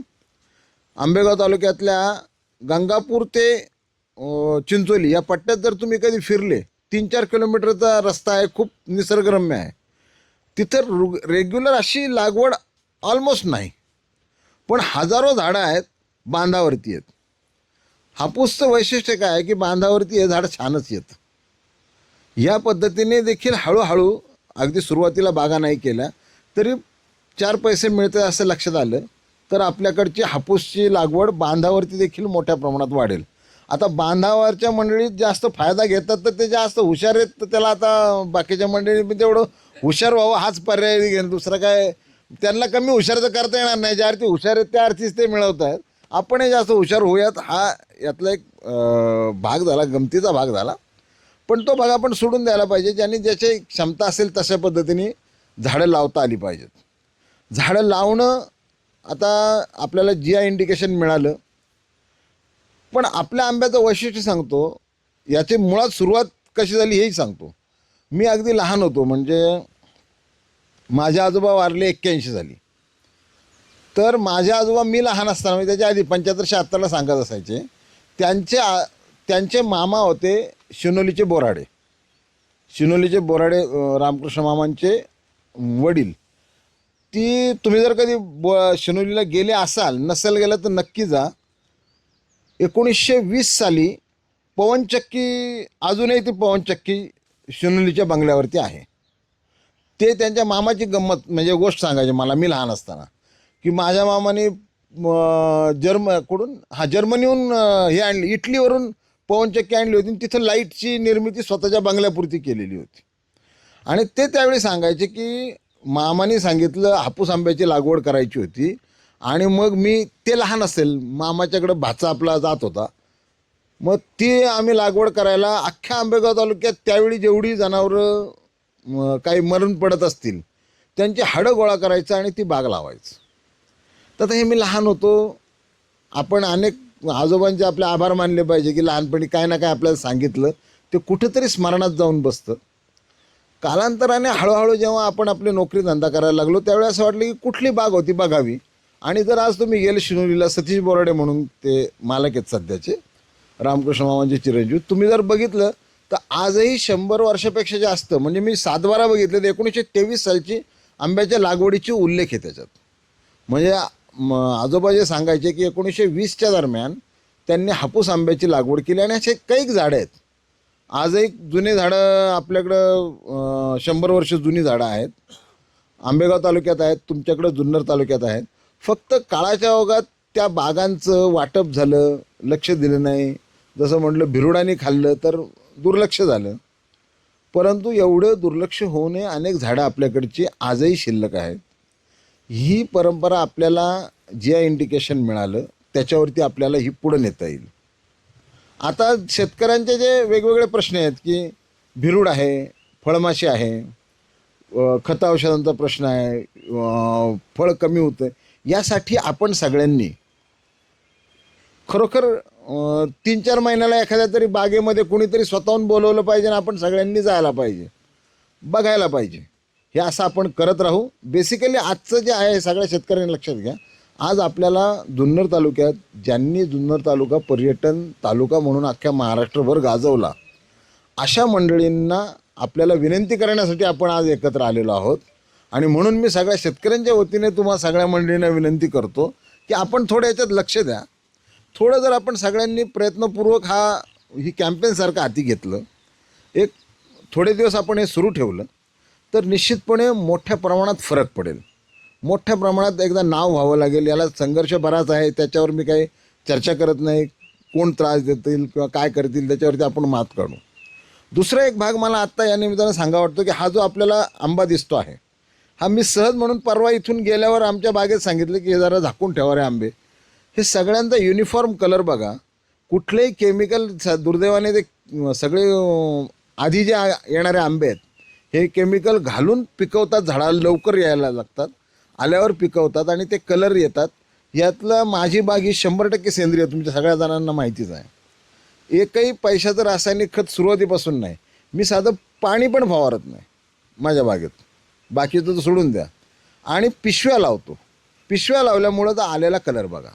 आंबेगाव तालुक्यातल्या गंगापूर ते चिंचोली या पट्ट्यात जर तुम्ही कधी फिरले, 3-4 किलोमीटरचा रस्ता आहे, खूप निसर्गरम्य आहे. तिथं रेग्युलर अशी लागवड ऑलमोस्ट नाही, पण हजारो झाडं आहेत, बांधावरती आहेत. हापूसचं वैशिष्ट्य काय आहे की बांधावरती हे झाड छानच येतं. या पद्धतीने देखील हळूहळू अगदी सुरुवातीला बागा नाही केल्या तरी 4 पैसे मिळते असं लक्षात आलं तर आपल्याकडची हापूसची लागवड बांधावरती देखील मोठ्या प्रमाणात वाढेल. आता बांधावरच्या मंडळीत जास्त फायदा घेतात तर ते जास्त हुशार आहेत, तर त्याला आता बाकीच्या मंडळीत तेवढं हुशार व्हावं हाच पर्याय घेणं, दुसरं काय त्यांना कमी हुशार तर करता येणार नाही. ज्या अर्थी हुशार आहेत त्या अर्थीच ते मिळवत आहेत. आपणही जास्त हुशार होऊयात हा यातला एक भाग झाला, गमतीचा भाग झाला. पण तो भाग आपण सोडून द्यायला पाहिजे. ज्यांनी ज्याची क्षमता असेल तशा पद्धतीने झाडं लावता आली पाहिजेत. झाडं लावणं आता आपल्याला GI इंडिकेशन मिळालं, पण आपल्या आंब्याचं वैशिष्ट्य सांगतो, याची मुळात सुरुवात कशी झाली हेही सांगतो. मी अगदी लहान होतो, म्हणजे माझे आजोबा वारले 81 साली. तर माझे आजोबा मी लहान असताना म्हणजे त्याच्या आधी 75-76ला सांगत असायचे. त्यांचे मामा होते शिनोलीचे बोराडे. शिनोलीचे बोराडे रामकृष्ण मामांचे वडील. ती तुम्ही जर कधी शिनोलीला गेले असाल, नसेल गेलं तर नक्की जा. 1920 साली पवनचक्की, अजूनही ती पवनचक्की शिनोलीच्या बंगल्यावरती आहे. ते त्यांच्या मामाची गंमत म्हणजे गोष्ट सांगायची मला, मी लहान असताना, की माझ्या मामाने जर्मनीहून हे आणली, इटलीवरून पवनचक्की आणली होती. तिथं लाईटची निर्मिती स्वतःच्या बंगल्यापुरती केलेली होती. आणि ते त्यावेळी सांगायचे की मामाने सांगितलं हापूस आंब्याची लागवड करायची होती. आणि मग ते लहान असेल, मामाच्याकडं भाचा आपला जात होता, मग ती आम्ही लागवड करायला अख्ख्या आंबेगाव तालुक्यात त्यावेळी जेवढी जनावरं काही मरण पडत असतील त्यांची हाडं गोळा करायचं आणि ती बाग लावायचं. तर हे मी लहान होतो. आपण अनेक आजोबांचे आपले आभार मानले पाहिजे की लहानपणी काय ना काय आपल्याला सांगितलं ते कुठंतरी स्मरणात जाऊन बसतं. कालांतराने हळूहळू जेव्हा आपण आपली नोकरी धंदा करायला लागलो त्यावेळी असं वाटलं की कुठली बाग होती बघावी. आणि जर आज तुम्ही गेले शिनोलीला, सतीश बोराडे म्हणून ते मालक आहेत सध्याचे, रामकृष्ण मामांचे चिरंजीव, तुम्ही जर बघितलं तर आजही 100 वर्षापेक्षा जास्त, म्हणजे मी 7-12 बघितले तर 1923 सालची आंब्याच्या लागवडीची उल्लेख आहे त्याच्यात. म्हणजे आजोबा जे सांगायचे की 1920च्या दरम्यान त्यांनी हापूस आंब्याची लागवड केली. आणि असे काही झाडं आहेत आजही जुने झाडं आपल्याकडं 100 वर्ष जुनी झाडं आहेत, आंबेगाव तालुक्यात आहेत, तुमच्याकडं जुन्नर तालुक्यात आहेत. फक्त काळाच्या ओघात त्या बागांचं वाटप झालं, लक्ष दिलं नाही. जसं म्हटलं भिरुडाने खाल्लं तर दुर्लक्ष झालं. परंतु एवढं दुर्लक्ष होऊ नये, अनेक झाडं आपल्याकडची आजही शिल्लक आहेत. ही परंपरा आपल्याला GI इंडिकेशन मिळालं त्याच्यावरती आपल्याला ही पुढं नेता येईल. आता शेतकऱ्यांचे जे वेगवेगळे प्रश्न आहेत की भिरूड आहे, फळमाशी आहे, खत औषधांचा प्रश्न आहे, फळ कमी होतं, यासाठी आपण सगळ्यांनी खरोखर 3-4 महिन्याला एखाद्या तरी बागेमध्ये कोणीतरी स्वतःहून बोलवलं पाहिजे आणि आपण सगळ्यांनी जायला पाहिजे, बघायला पाहिजे. हे असं आपण करत राहू. बेसिकली आजचं जे आहे सगळ्या शेतकऱ्यांनी लक्षात घ्या, आज आपल्याला जुन्नर तालुक्यात ज्यांनी जुन्नर तालुका पर्यटन तालुका म्हणून अख्ख्या महाराष्ट्रभर गाजवला, अशा मंडळींना आपल्याला विनंती करण्यासाठी आपण आज एकत्र आलेलो आहोत. आणि म्हणून मी सगळ्या शेतकऱ्यांच्या वतीने तुम्हा सगळ्या मंडळींना विनंती करतो की आपण थोडं याच्यात लक्ष द्या. थोडं जर आपण सगळ्यांनी प्रयत्नपूर्वक ही कॅम्पेनसारखं हाती घेतलं, एक थोडे दिवस आपण हे सुरू ठेवलं, तर निश्चितपणे मोठ्या प्रमाणात फरक पडेल. मोठ्या प्रमाणात एकदा नाव व्हावं लागेल. याला संघर्ष बराच आहे, त्याच्यावर मी काही चर्चा करत नाही. कोण त्रास देतील किंवा काय करतील त्याच्यावरती आपण मात काढू. दुसरा एक भाग मला आत्ता या निमित्तानं सांगा वाटतो की हा जो आपल्याला आंबा दिसतो आहे, हा मी सहज म्हणून परवा इथून गेल्यावर आमच्या बागेत सांगितलं की हे जरा झाकून ठेवा रे आंबे. हे सगळ्यांचा युनिफॉर्म कलर बघा. कुठलेही केमिकल, दुर्दैवाने ते सगळे आधी जे येणारे आंबे आहेत हे केमिकल घालून पिकवतात, झाडाला लवकर यायला लागतात, आल्यावर पिकवतात आणि ते कलर येतात. यातलं माझी बाग ही 100% सेंद्रिय, तुमच्या सगळ्या जणांना माहितीच आहे. एकही पैशाचं रासायनिक खत सुरुवातीपासून नाही. मी साधं पाणी पण फवारत नाही माझ्या बागेत, बाकीचं तर सोडून द्या. आणि पिशव्या लावतो. पिशव्या लावल्यामुळं तर आलेला कलर बघा.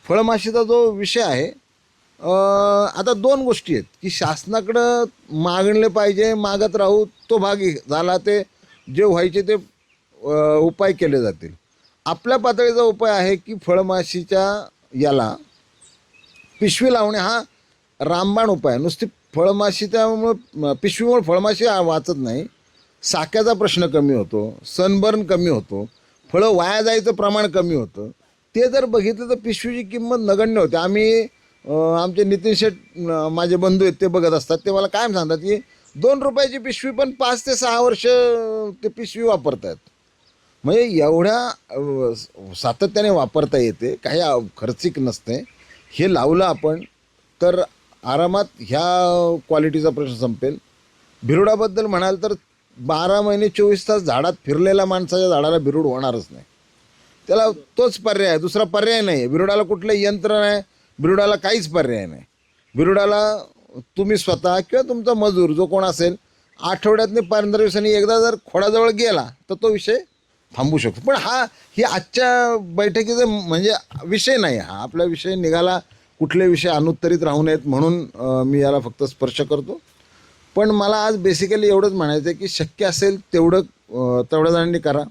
फळमाशीचा जो विषय आहे, आता 2 गोष्टी आहेत की शासनाकडं मागणले पाहिजे, मागत राहू, तो भाग झाला. ते जे व्हायचे ते उपाय केले जातील. आपल्या पातळीचा उपाय आहे की फळमाशीच्या याला पिशवी लावणे हा रामबाण उपाय. नुसती फळमाशीच्यामुळं पिशवीमुळे फळमाशी वाचत नाही, साक्याचा प्रश्न कमी होतो, सनबर्न कमी होतो, फळं वाया जायचं प्रमाण कमी होतं. ते जर बघितलं तर पिशवीची किंमत नगण्य होते. आम्ही आमचे नितीन शेठ माझे बंधू आहेत, ते बघत असतात, ते मला कायम सांगतात की 2 रुपयाची पिशवी पण 5 ते 6 वर्ष ते पिशवी वापरतात. म्हणजे एवढ्या सातत्याने वापरता येते, काही खर्चिक नसते. हे लावलं आपण तर आरामात ह्या क्वालिटीचा प्रश्न संपेल. भिरुडाबद्दल म्हणाल तर 12 महिने 24 तास झाडात फिरलेल्या माणसाच्या झाडाला भिरूड होणारच नाही. त्याला तोच पर्याय आहे, दुसरा पर्याय नाही आहे. भिरुडाला कुठलं यंत्र नाही, भिरुडाला काहीच पर्याय नाही. भिरुडाला तुम्ही स्वतः किंवा तुमचा मजूर जो कोण असेल, आठवड्यातनं 15 दिवसांनी एकदा जर खोडाजवळ गेला तर तो विषय थांबू शकतो. पण ही आजच्या बैठकीचा म्हणजे विषय नाही. हा आपला विषय निघाला, कुठले विषय अनुत्तरित राहू नयेत म्हणून मी याला फक्त स्पर्श करतो. पण मला आज बेसिकली एवढंच म्हणायचं आहे की शक्य असेल तेवढ्या जणांनी करा.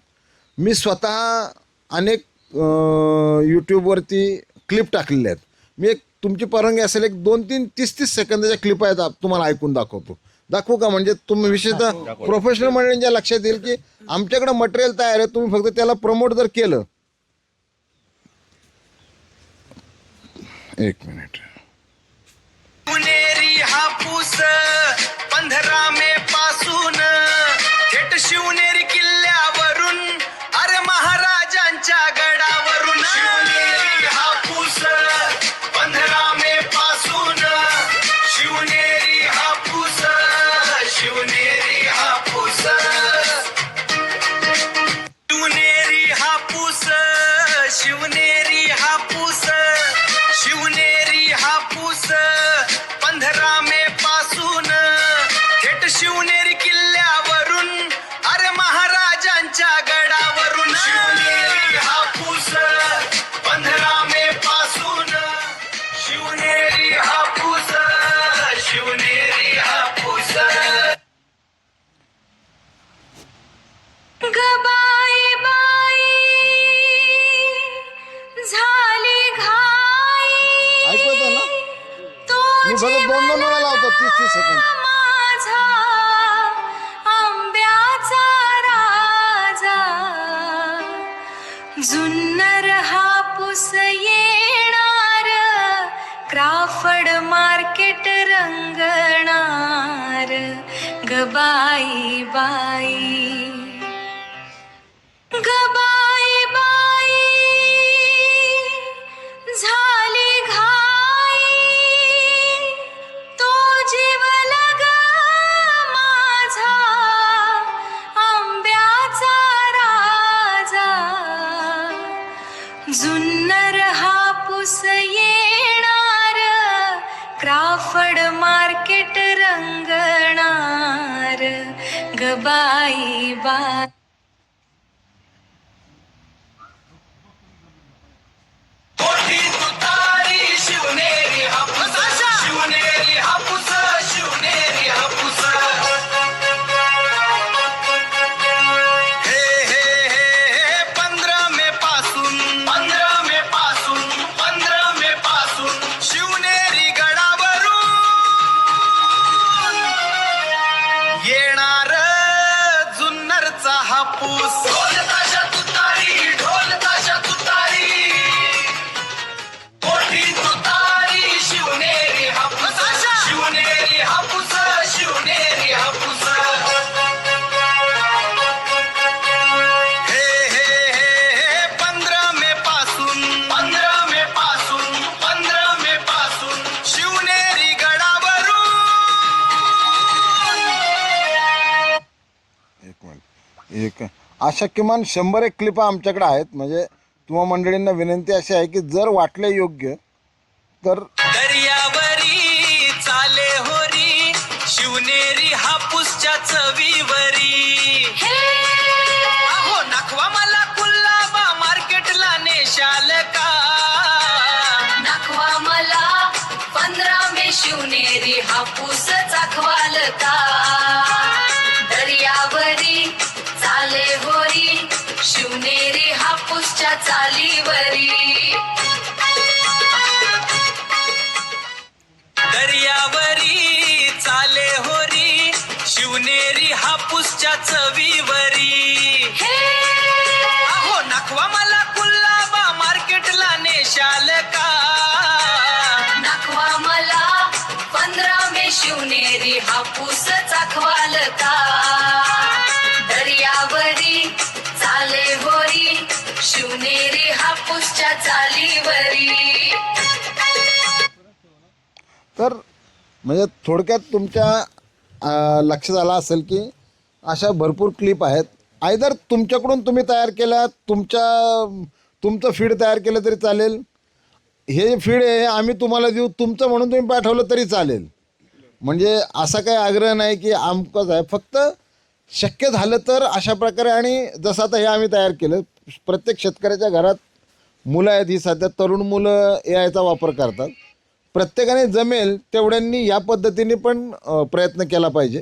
मी स्वतः अनेक यूट्यूबवरती क्लिप टाकलेल्या आहेत. मी एक तुमची परवानगी असेल 1, 2, 3, 30 सेकंदाच्या क्लिप आहेत, तुम्हाला ऐकून दाखवू का? म्हणजे तुम्ही विशेषतः प्रोफेशनल मंडळींच्या लक्षात येईल की आमच्याकडे मटेरियल तयार आहे, तुम्ही फक्त त्याला प्रमोट जर केलं. 1 मिनिट. हापूस 15 मे पासून थेट शिवनेरी किल्ल्यावरून, अरे महाराजांच्या गडावरून. शिवनेरी हापूस 15 मे पासून, शिवनेरी हापूस, शिवनेरी हापूस, शिवनेरी हापूस, शिवनेरी हापूस, शिवनेरी हापूस 15 मे पासून थेट शिवनेरी किल्ल्यावरून, अरे महाराजांच्या गडावरून. शिवनेरी हापूस 15 मे पासून, शिवनेरी हापूस, शिवनेरी हापूस. गबाई बाई झाली घाई, ऐकत आहे ना? मी फक्त 2 वेळा लावतो 30 सेकंद. माझा आंब्याचा राजा, जुन्नर हापूस येणार, क्राफर्ड मार्केट रंगणार. गबाई बाई, गबाई बाई झाली घाई, तो जीवला ग माझा आंब्याचा राजा, जुन्नर हापूस येणार, क्राफर्ड मार्केट रंगणार. गबाई बाई. शिवनेरी हापूस, शिवनेरी हापूस, शिवनेरी हापूस. हे हे हे 15 मे पासून, 15 मे पासून, 15 मे पासून, शिवनेरी गडावरून येणार जुन्नरचा हापूस. ढोल ताशा तुतारी, ढोल ताशा तुतारी, शिवनेरी हापूस, शिवनेरी हापूस, शिवनेरी हापूस. हे हे हे 15 मे पासून, 15 मे पासून, 15 मे पासून, शिवनेरी गडावरून. अशा किमान 100 क्लिपा आमच्याकडे आहेत. म्हणजे तुम्हा मंडळींना विनंती अशी आहे की जर वाटले योग्य तर दर्यावरी चाले होरी, शिवनेरी हापूसच्या चवीवरी. अहो नखवा मला कुल्लाबा मार्केटला नेशाल का, नखवा मला 15 मे शिवनेरी हापूस चाखवाल का. दर्यावरी चाले होरी, शिवनेरी हापूसच्या चालीवरी. दर्यावरी चाले होरी, शिवनेरी हापूसच्या हापूसच्या चालीवरी. तर म्हणजे थोडक्यात तुमच्या लक्षात आलं असेल की अशा भरपूर क्लिप आहेत. आयदर तुमच्याकडून तुम्ही तयार केल्या, तुमचं फीड तयार केलं तरी चालेल. हे फीड आहे आम्ही तुम्हाला देऊ, तुमचं म्हणून तुम्ही पाठवलं तरी चालेल. म्हणजे असा काही आग्रह नाही की आमकंच आहे. फक्त शक्य झालं तर अशा प्रकारे, आणि जसं आता हे आम्ही तयार केलं, प्रत्येक शेतकऱ्याच्या घरात मुलं आहेत. ही सध्या तरुण मुलं AIचा वापर करतात. प्रत्येकाने जमेल तेवढ्यांनी या पद्धतीने पण प्रयत्न केला पाहिजे.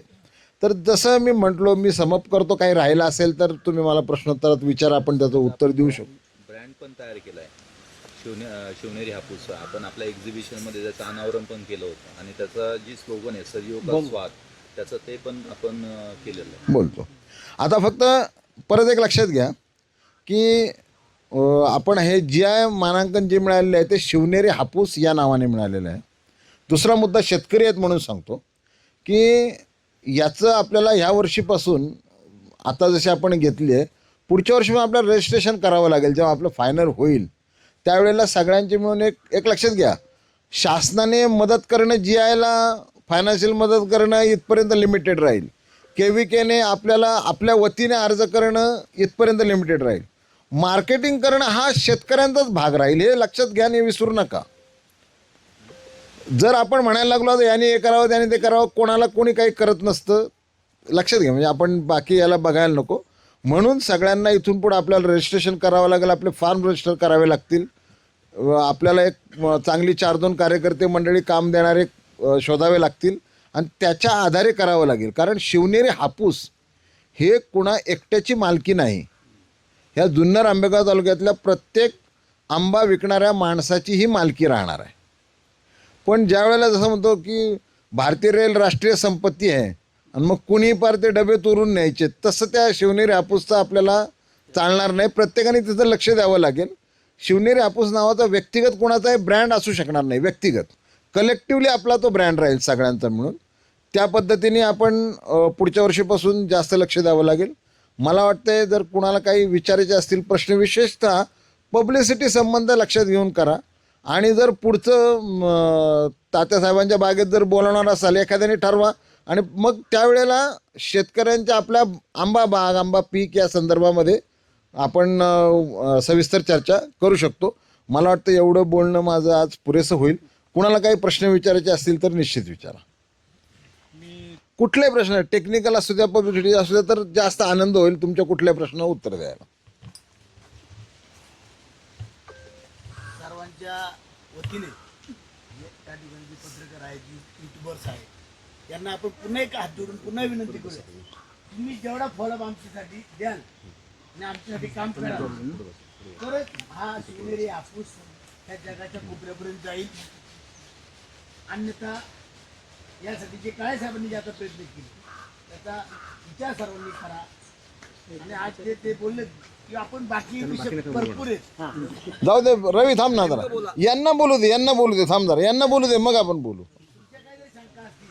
तर जसं मी म्हटलो, मी समप करतो, काही राहिलं असेल तर तुम्ही मला प्रश्नोत्तरात विचारा, आपण त्याचं उत्तर देऊ शकतो. ब्रँड पण तयार केला आहे शिवनेरी हापूस. आपण आपल्या एक्झिबिशनमध्ये त्याचं अनावरण पण केलं होतं, आणि त्याचं जी स्लोगन आहे सदियों का स्वाद, त्याचं ते पण आपण केलेलं आहे. बोलतो आता. फक्त परत एक लक्षात घ्या की आपण हे GI मानांकन जे मिळालेलं आहे ते शिवनेरी हापूस या नावाने मिळालेलं आहे. दुसरा मुद्दा शेतकरी आहेत म्हणून सांगतो की याचं आपल्याला ह्या वर्षीपासून, आता जसे आपण घेतली आहे, पुढच्या वर्षी आपल्याला रजिस्ट्रेशन करावं लागेल. जेव्हा आपलं फायनल होईल त्यावेळेला सगळ्यांची मिळून एक लक्षात घ्या, शासनाने मदत करणं, GIला फायनान्शियल मदत करणं इथपर्यंत लिमिटेड राहील. KVKने आपल्याला आपल्या वतीने अर्ज करणं इथपर्यंत लिमिटेड राहील. मार्केटिंग करणं हा शेतकऱ्यांचाच भाग राहील. हे लक्षात घ्या आणि विसरू नका. जर आपण म्हणायला लागलो तर याने हे करावं त्याने ते करावं, कोणाला कोणी काही करत नसतं. लक्षात घ्या. म्हणजे आपण बाकी याला बघायला नको. म्हणून सगळ्यांना इथून पुढे आपल्याला रजिस्ट्रेशन करावं लागेल. आपले फॉर्म रजिस्टर करावे लागतील. आपल्याला एक चांगली 4-2 कार्यकर्ते मंडळी काम देणारे शोधावे लागतील, आणि त्याच्या आधारे करावं लागेल. कारण शिवनेरी हापूस हे कुणा एकट्याची मालकी नाही. ह्या जुन्नर आंबेगाव तालुक्यातल्या प्रत्येक आंबा विकणाऱ्या माणसाची ही मालकी राहणार आहे. पण ज्या वेळेला जसं म्हणतो की भारतीय रेल राष्ट्रीय संपत्ती आहे आणि मग कुणी पार ते डबे चोरून न्यायचे, तसं त्या शिवनेरी हापूसचं आपल्याला चालणार नाही. प्रत्येकाने तिथं लक्ष द्यावं लागेल. शिवनेरी हापूस नावाचा व्यक्तिगत कोणाचाही ब्रँड असू शकणार नाही. व्यक्तिगत, कलेक्टिवली आपला तो ब्रँड राहील सगळ्यांचा मिळून. त्या पद्धतीने आपण पुढच्या वर्षीपासून जास्त लक्ष द्यावं लागेल. मला वाटतं जर कुणाला काही विचारायचे असतील प्रश्न, विशेषतः पब्लिसिटी संबंध लक्षात घेऊन करा. आणि जर पुढचं तात्यासाहेबांच्या बागेत जर बोलवणार असाल एखाद्याने ठरवा, आणि मग त्यावेळेला शेतकऱ्यांच्या आपल्या आंबा बाग, आंबा पीक या संदर्भामध्ये आपण सविस्तर चर्चा करू शकतो. मला वाटतं एवढं बोलणं माझं आज पुरेसं होईल. कुणाला काही प्रश्न विचारायचे असतील तर निश्चित विचारा. कुठले प्रश्न, टेक्निकल असू द्या, पब्लिसिटी असू द्या, तर जास्त आनंद होईल तुमच्या कुठल्या प्रश्न उत्तर द्यायला. सर्वांच्या वतीने त्या ठिकाणी जे पत्रकार आहेत, जे युट्यूबर्स आहेत, यांना आपण पुन्हा एक हात जोडून पुन्हा विनंती करूया, तुम्ही जेवढा फॉलोअप आमच्यासाठी द्याल आणि आमच्यासाठी काम कराल तरच हा शिवनेरी हापूस ह्या जगाच्या कोपऱ्यापर्यंत जाईल. अन्यथा यासाठी जे काळे साहेबांनी जे आता प्रयत्न केले त्याचा विचार सर्वांनी करा. आणि आज ते बोलले की आपण बाकी विषय भरपूर आहेत. जाऊ दे रवी, थांब ना जरा, यांना बोलू दे, थांब जरा, यांना बोलू दे, मग आपण बोलू. तुमच्या काही जरी शंका असतील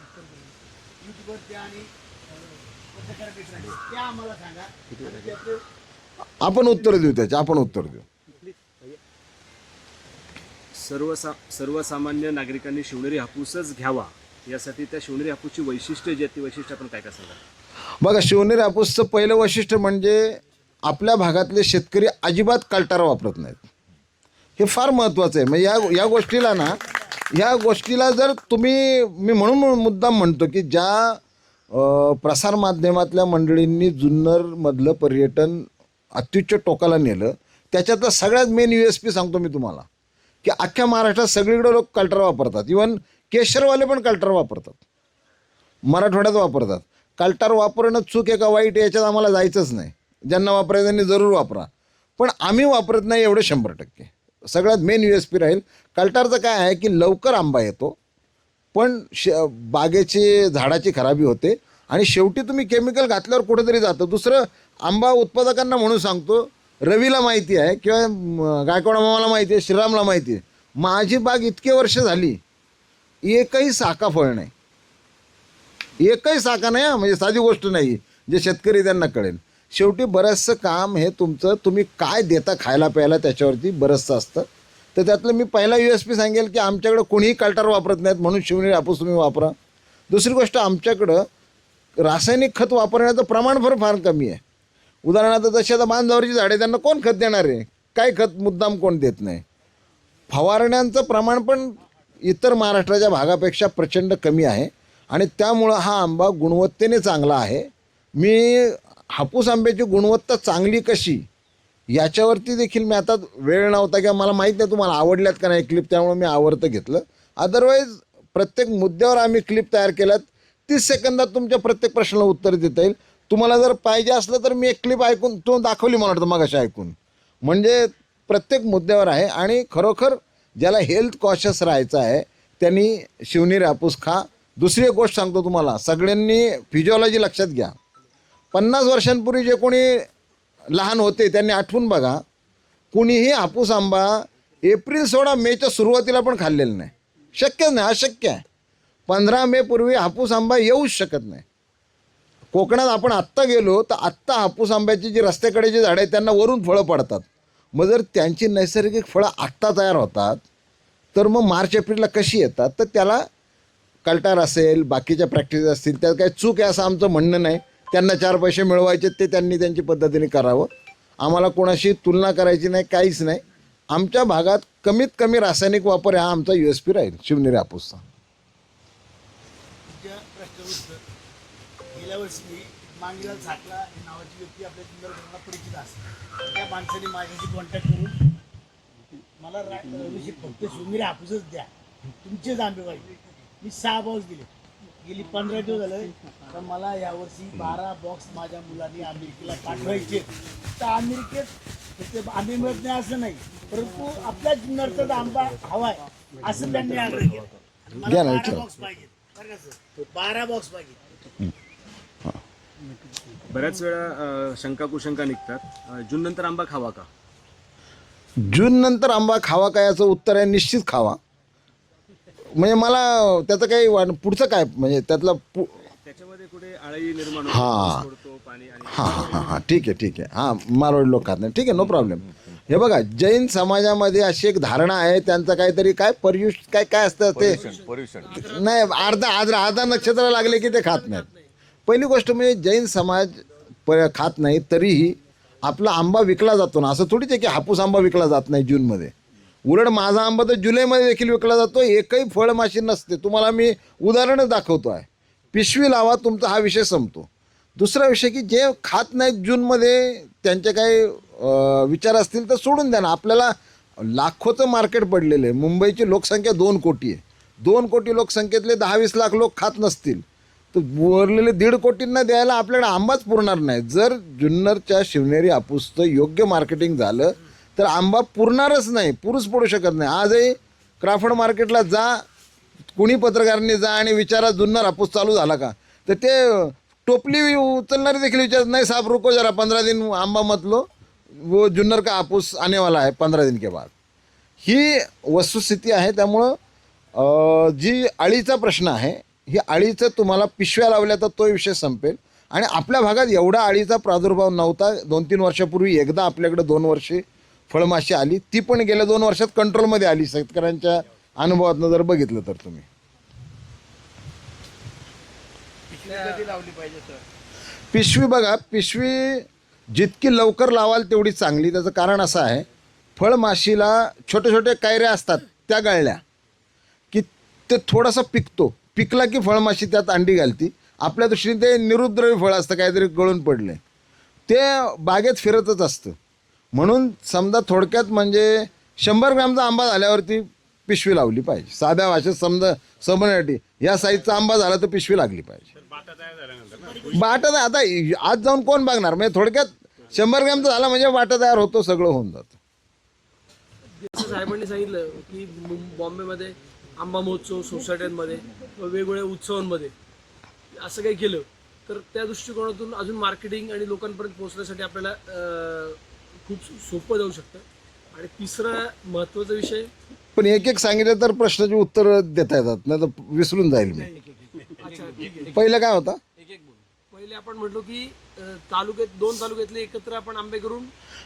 युट्यूबवर त्या आणि पत्रकार मित्रांनी त्या आम्हाला सांगा, आपण उत्तर देऊ त्याचे, आपण उत्तर देऊ. सर्वसामान्य नागरिकांनी शिवनेरी हापूसच घ्यावा यासाठी त्या शिवनेरी हापूसची वैशिष्ट्य जी आहेत ती वैशिष्ट्य आपण काय सांगा? बघा, शिवनेरी हापूसचं पहिलं वैशिष्ट्य म्हणजे आपल्या भागातले शेतकरी अजिबात कल्टार वापरत नाहीत. हे फार महत्त्वाचं आहे. म्हणजे या गोष्टीला ना, ह्या गोष्टीला जर तुम्ही, मी म्हणून मुद्दाम म्हणतो की ज्या प्रसारमाध्यमातल्या मंडळींनी जुन्नरमधलं पर्यटन अत्युच्च टोकाला नेलं, त्याच्यातलं सगळ्यात मेन USP सांगतो मी तुम्हाला, की अख्ख्या महाराष्ट्रात सगळीकडे लोक कल्टर वापरतात. इवन केशरवाले पण कल्टर वापरतात, मराठवाड्यात वापरतात. कल्टर वापरणं चूक आहे का वाईट याच्यात आम्हाला जायचंच नाही. ज्यांना वापरायचं त्यांनी जरूर वापरा, पण आम्ही वापरत नाही एवढं 100%. सगळ्यात मेन USP राहील. कल्टारचं काय आहे की लवकर आंबा येतो, पण बागेची झाडाची खराबी होते, आणि शेवटी तुम्ही केमिकल घातल्यावर कुठेतरी जातं. दुसरं, आंबा उत्पादकांना म्हणून सांगतो, रवीला माहिती आहे किंवा गायकवाड मामाला माहिती आहे, श्रीरामला माहिती आहे, माझी बाग इतके वर्ष झाली एकही साखा फळ नाही, एकही साखा नाही. म्हणजे साधी गोष्ट नाही, जे शेतकरी त्यांना कळेल. शेवटी बरंचसं काम हे तुमचं तुम्ही काय देता खायला प्यायला त्याच्यावरती बरंचसं असतं. तर त्यातलं मी पहिला USP सांगेल की आमच्याकडं कोणीही कल्टर वापरत नाहीत म्हणून शिवनेरी हापूस तुम्ही वापरा. दुसरी गोष्ट, आमच्याकडं रासायनिक खत वापरण्याचं प्रमाण फार कमी आहे. उदाहरणार्थ जशी आता बांधावरची झाडे त्यांना कोण खत देणार आहे, काय खत मुद्दाम कोण देत नाही. फवारण्यांचं प्रमाण पण इतर महाराष्ट्राच्या भागापेक्षा प्रचंड कमी आहे आणि त्यामुळं हा आंबा गुणवत्तेने चांगला आहे. मी हापूस आंब्याची गुणवत्ता चांगली कशी याच्यावरती देखील मी आता वेळ नव्हता किंवा मला माहीत नाही तुम्हाला आवडल्यात का नाही क्लिप, त्यामुळे मी आवर्त घेतलं. अदरवाईज प्रत्येक मुद्द्यावर आम्ही क्लिप तयार केल्यात. 30 सेकंदात तुमच्या प्रत्येक प्रश्नाला उत्तर देता येईल. तुम्हाला जर पाहिजे असलं तर मी एक क्लिप ऐकून तो दाखवली मला वाटतं मगाशी ऐकून. म्हणजे प्रत्येक मुद्द्यावर आहे आणि खरोखर ज्याला हेल्थ कॉशियस राहायचं आहे त्यांनी शिवनेरी हापूस खा. दुसरी एक गोष्ट सांगतो तुम्हाला, सगळ्यांनी फिजिओलॉजी लक्षात घ्या. 50 वर्षांपूर्वी जे कोणी लहान होते त्यांनी आठवून बघा, कुणीही हापूस आंबा एप्रिल सोडा मेच्या सुरुवातीला पण खाल्लेला नाही. शक्यच नाही, अशक्य आहे. 15 मे पूर्वी हापूस आंबा येऊच शकत नाही. कोकणात आपण आत्ता गेलो तर आत्ता हापूस आंब्याची जी रस्त्याकडे जी झाडं आहेत त्यांना वरून फळं पडतात. मग जर त्यांची नैसर्गिक फळं आत्ता तयार होतात तर मग मार्च एप्रिलला कशी येतात? तर त्याला कल्टार असेल, बाकीच्या प्रॅक्टिस असतील, त्यात काही चूक आहे असं आमचं म्हणणं नाही. त्यांना 4 पैसे मिळवायचे ते त्यांनी त्यांची पद्धतीने करावं. आम्हाला कोणाशी तुलना करायची नाही, काहीच नाही. आमच्या भागात कमीत कमी रासायनिक वापर हा आमचा USP राहील शिवनेरी हापूसचा. गेल्या वर्षी मांगीलाल साटला नावाची व्यक्ती आपल्या सुंदरगडला परिचित असते. त्या माणसाने माझ्याशी कॉन्टॅक्ट करून मला फक्त शिवनेरी हापूसच द्या, तुमचेच आंबे पाहिजे. मी 6 बॉक्स दिले. गेली 15 दिवस झालं तर मला यावर्षी 12 बॉक्स माझ्या मुलांनी अमेरिकेला पाठवायचे. तर अमेरिकेत ते आंबे मिळत नाही असं नाही, परंतु आपल्या जुन्नरचा आंबा हवा आहे असं त्यांनी आग्रह केला. मला 12 बॉक्स पाहिजे, बरं का सर, 12 बॉक्स पाहिजे. बऱ्याच वेळा शंका कुशंका निघतात, जून नंतर आंबा खावा का? जून नंतर आंबा खावा का याचं उत्तर आहे निश्चित खावा. म्हणजे मला त्याचं काही पुढचं काय म्हणजे त्यातलं त्याच्यामध्ये कुठे आळी निर्माण हां होतो, पाणी आणि हां ठीक आहे. हां, मारवाडी लोक खात नाही, ठीक आहे, नो प्रॉब्लेम. हे बघा, जैन समाजामध्ये अशी एक धारणा आहे, त्यांचं काहीतरी काय काय असतं ते नाही, अर्धा नक्षत्र लागले की ते खात नाहीत. पहिली गोष्ट म्हणजे जैन समाज खात नाही, तरीही आपला आंबा विकला जातो ना. असं थोडीच आहे की हापूस आंबा विकला जात नाही जूनमध्ये. उलट माझा आंबा तर जुलैमध्ये देखील विकला जातो. एकही फळमाशी नसते. तुम्हाला मी उदाहरणच दाखवतो आहे. पिशवी लावा, तुमचा हा विषय संपतो. दुसरा विषय की जे खात नाहीत जूनमध्ये त्यांचे काही विचार असतील तर सोडून द्या ना. आपल्याला लाखोचं मार्केट पडलेलं आहे. मुंबईची लोकसंख्या 2 कोटी आहे. 2 कोटी लोकसंख्येतले 10-20 लाख लोक खात नसतील तर उरलेले 1.5 कोटींना द्यायला आपल्याला आंबाच पुरणार नाही. जर जुन्नरच्या शिवनेरी हापूसचं योग्य मार्केटिंग झालं तर आंबा पुरणारच नाही, पुरूच पडू शकत नाही. आजही क्राफ्ट मार्केटला जा, कुणी पत्रकारांनी जा आणि विचारा जुन्नर हापूस चालू झाला का, तर ते टोपली उचलणारे देखील विचारत नाही, साहब रुको जरा 15 दिन आंबा मत लो, वो जुन्नर का हापूस आने वाला है 15 दिन के बाद. ही वस्तुस्थिती आहे. त्यामुळं जी अळीचा प्रश्न आहे, ही अळीचं तुम्हाला पिशव्या लावल्या तर तो विषय संपेल. आणि आपल्या भागात एवढा अळीचा प्रादुर्भाव नव्हता. 2-3 वर्षापूर्वी एकदा आपल्याकडे 2 वर्षे फळमाशी आली, ती पण गेल्या 2 वर्षात कंट्रोलमध्ये आली. शेतकऱ्यांच्या अनुभवातनं जर बघितलं तर तुम्ही पिशवी बघा, पिशवी जितकी लवकर लावाल तेवढी चांगली. त्याचं कारण असं आहे, फळमाशीला छोटे छोटे कायऱ्या असतात, त्या गळल्या की ते थोडासा पिकला की फळमाशी त्यात अंडी घालती. आपल्या दृष्टीने ते निरुद्रवी फळ असतं, काहीतरी गळून पडले, ते बागेत फिरतच असतं. म्हणून समजा थोडक्यात म्हणजे 100 ग्रॅमचा आंबा झाल्यावरती पिशवी लावली पाहिजे. साध्या भाषेत समजण्यासाठी या साईजचा आंबा झाला तर पिशवी लागली पाहिजे. बाटा आता आज जाऊन कोण बघणार, म्हणजे थोडक्यात 100 ग्रॅमचा झाला म्हणजे बाटा तयार होतो, सगळं होऊन जातं. साहेबांनी सांगितलं की बॉम्बेमध्ये आंबा महोत्सव सोसायट्यांमध्ये वेगवेगळ्या उत्सवांमध्ये असं काही केलं तर त्या दृष्टिकोनातून अजून मार्केटिंग आणि लोकांपर्यंत पोहोचण्यासाठी आपल्याला खूप सोपं जाऊ शकतं. आणि तिसरा महत्त्वाचा विषय, पण एक सांगितलं तर प्रश्नाची उत्तर देता येतात, नाही तर विसरून जाईल मी. पहिलं काय होता? पहिले आपण म्हटलो की तालुक्यात 2 तालुक्यातले एकत्र आपण आंबे करून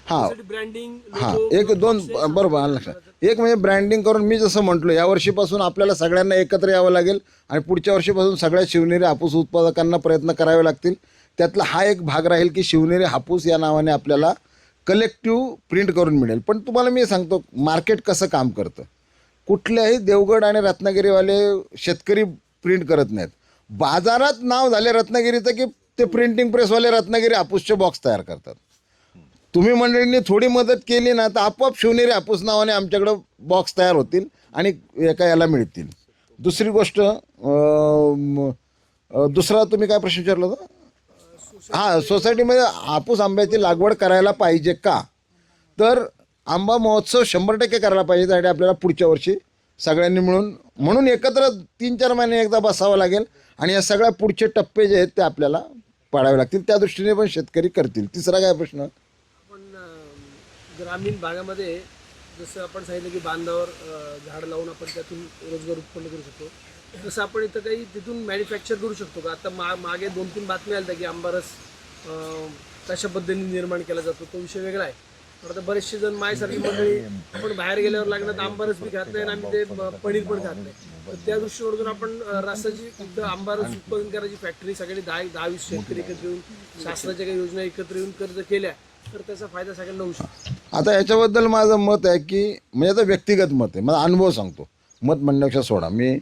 हां ब्रँडिंग हां एक दोन बरोबर आलं लक्षात. एक म्हणजे ब्रँडिंग करून मी जसं म्हटलो यावर्षीपासून आपल्याला सगळ्यांना एकत्र यावं लागेल आणि पुढच्या वर्षीपासून सगळ्या शिवनेरी हापूस उत्पादकांना प्रयत्न करावे लागतील. त्यातला हा एक भाग राहील की शिवनेरी हापूस या नावाने आपल्याला कलेक्टिव्ह प्रिंट करून मिळेल. पण तुम्हाला मी सांगतो मार्केट कसं काम करतं. कुठल्याही देवगड आणि रत्नागिरीवाले शेतकरी प्रिंट करत नाहीत. बाजारात नाव झाले रत्नागिरीचं की ते प्रिंटिंग प्रेसवाले रत्नागिरी हापूसचे बॉक्स तयार करतात. तुम्ही मंडळींनी थोडी मदत केली ना तर आपोआप शिवनेरी हापूस नावाने आमच्याकडं बॉक्स तयार होतील आणि एका याला मिळतील. दुसरी गोष्ट दुसरा तुम्ही काय प्रश्न विचारला होता. हां सोसायटीमध्ये हापूस आंब्याची लागवड करायला पाहिजे का. तर आंबा महोत्सव 100% करायला पाहिजे. त्यासाठी आपल्याला पुढच्या वर्षी सगळ्यांनी मिळून म्हणून एकत्र 3-4 महिने एकदा बसावं लागेल आणि या सगळ्या पुढचे टप्पे जे आहेत ते आपल्याला पाडावे लागतील. त्या दृष्टीने पण शेतकरी करतील. तिसरा काय प्रश्न. आपण ग्रामीण भागामध्ये जसं आपण सांगितलं की बांधावर झाड लावून आपण त्यातून रोजगार उत्पन्न करू शकतो तसं आपण इथं काही तिथून मॅन्युफॅक्चर करू शकतो का. आता मागे 2-3 बातम्या आल्या की आंबारस कशा पद्धतीने निर्माण केला जातो तो विषय वेगळा आहे. पण आता बरेचसे जण माझ्यासारखी मंडळी आपण बाहेर गेल्यावर लागणार आंबारस बी खात नाही आणि आम्ही ते पनीर पण खात नाही. तर त्या दृष्टीवरून आपण रासाची इथं आंबारस उत्पादन करायची फॅक्टरी सगळी 10-20 शेतकरी एकत्र येऊन शासनाच्या काही योजना एकत्र येऊन कर्ज केल्या तर त्याचा फायदा सगळ्यांना होऊ शकतो. आता याच्याबद्दल माझं मत आहे की म्हणजे आता व्यक्तिगत मत आहे. माझा अनुभव सांगतो. मत म्हणण्यापेक्षा सोडा. मी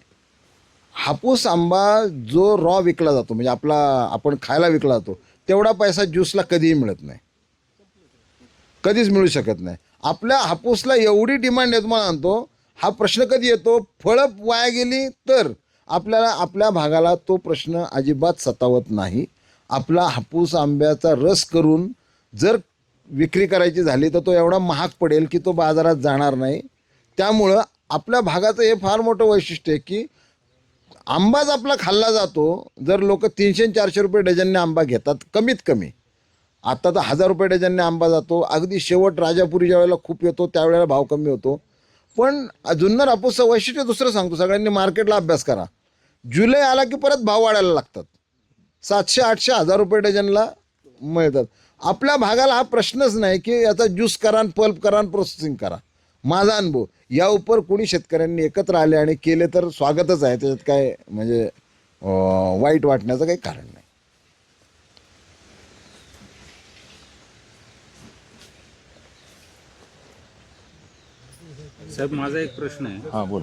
हापूस आंबा जो रॉ विकला जातो म्हणजे आपण खायला विकला जातो तेवढा पैसा ज्यूसला कधीही मिळत नाही. कधीच मिळू शकत नाही. आपल्या हापूसला एवढी डिमांड आहे तुम्हाला म्हणतो. हा प्रश्न कधी येतो फळं वाया गेली तर आपल्याला आपल्या भागाला तो प्रश्न अजिबात सतावत नाही. आपला हापूस आंब्याचा रस करून जर विक्री करायची झाली तर तो एवढा महाग पडेल की तो बाजारात जाणार नाही. त्यामुळं आपल्या भागाचं हे फार मोठं वैशिष्ट्य आहे की आंबाच आपला खाल्ला जातो. जर लोक 300-400 रुपये डझनने आंबा घेतात कमीत कमी. आता तर 1000 रुपये डझनने आंबा जातो. अगदी शेवट राजापुरी ज्या वेळेला खूप येतो त्यावेळेला भाव कमी होतो. पण जुन्नर हापूसचं वैशिष्ट्य दुसरं सांगतो. सगळ्यांनी मार्केटला अभ्यास करा. जुलै आला की परत भाव वाढायला लागतात. 700-800 1000 रुपये डझनला मिळतात. आपल्या भागाला हा प्रश्नच नाही की याचा ज्यूस करा पल्प करा प्रोसेसिंग करा. माझा अनुभव या उपर कोणी शेतकऱ्यांनी एकत्र आले आणि केले तर स्वागतच आहे. त्याच्यात काय म्हणजे वाईट वाटण्याचं काही कारण नाही. साहेब माझा एक प्रश्न आहे. हां बोल.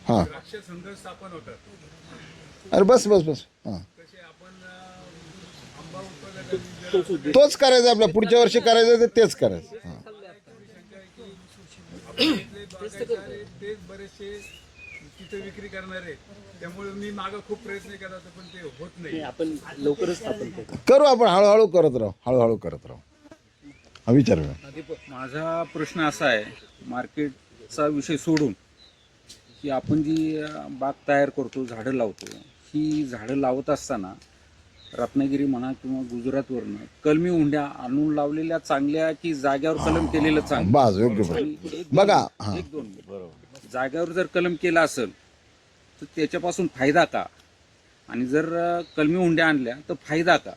हां अरे बस हां तोच करायचं आपल्या पुढच्या वर्षी करायचं तेच करायचं. हां बरेचसे तिथे विक्री करणारे त्यामुळे मी मागं खूप प्रयत्न केला होता पण ते होत नाही. आपण लवकरच करू आपण हळूहळू करत राहू. हा विचार. माझा प्रश्न असा आहे मार्केटचा विषय सोडून की आपण जी बाग तयार करतो झाडं लावतो ही झाडं लावत असताना रत्नागिरी म्हणा किंवा गुजरातवरनं कलमी हुंड्या आणून लावलेल्या चांगल्या की जाग्यावर कलम केलेलं चांगलं. बाज योग्य बघा. हां बरोबर. जाग्यावर जर कलम केला असेल तर त्याच्यापासून फायदा का आणि जर कलमी हुंड्या आणल्या तर फायदा का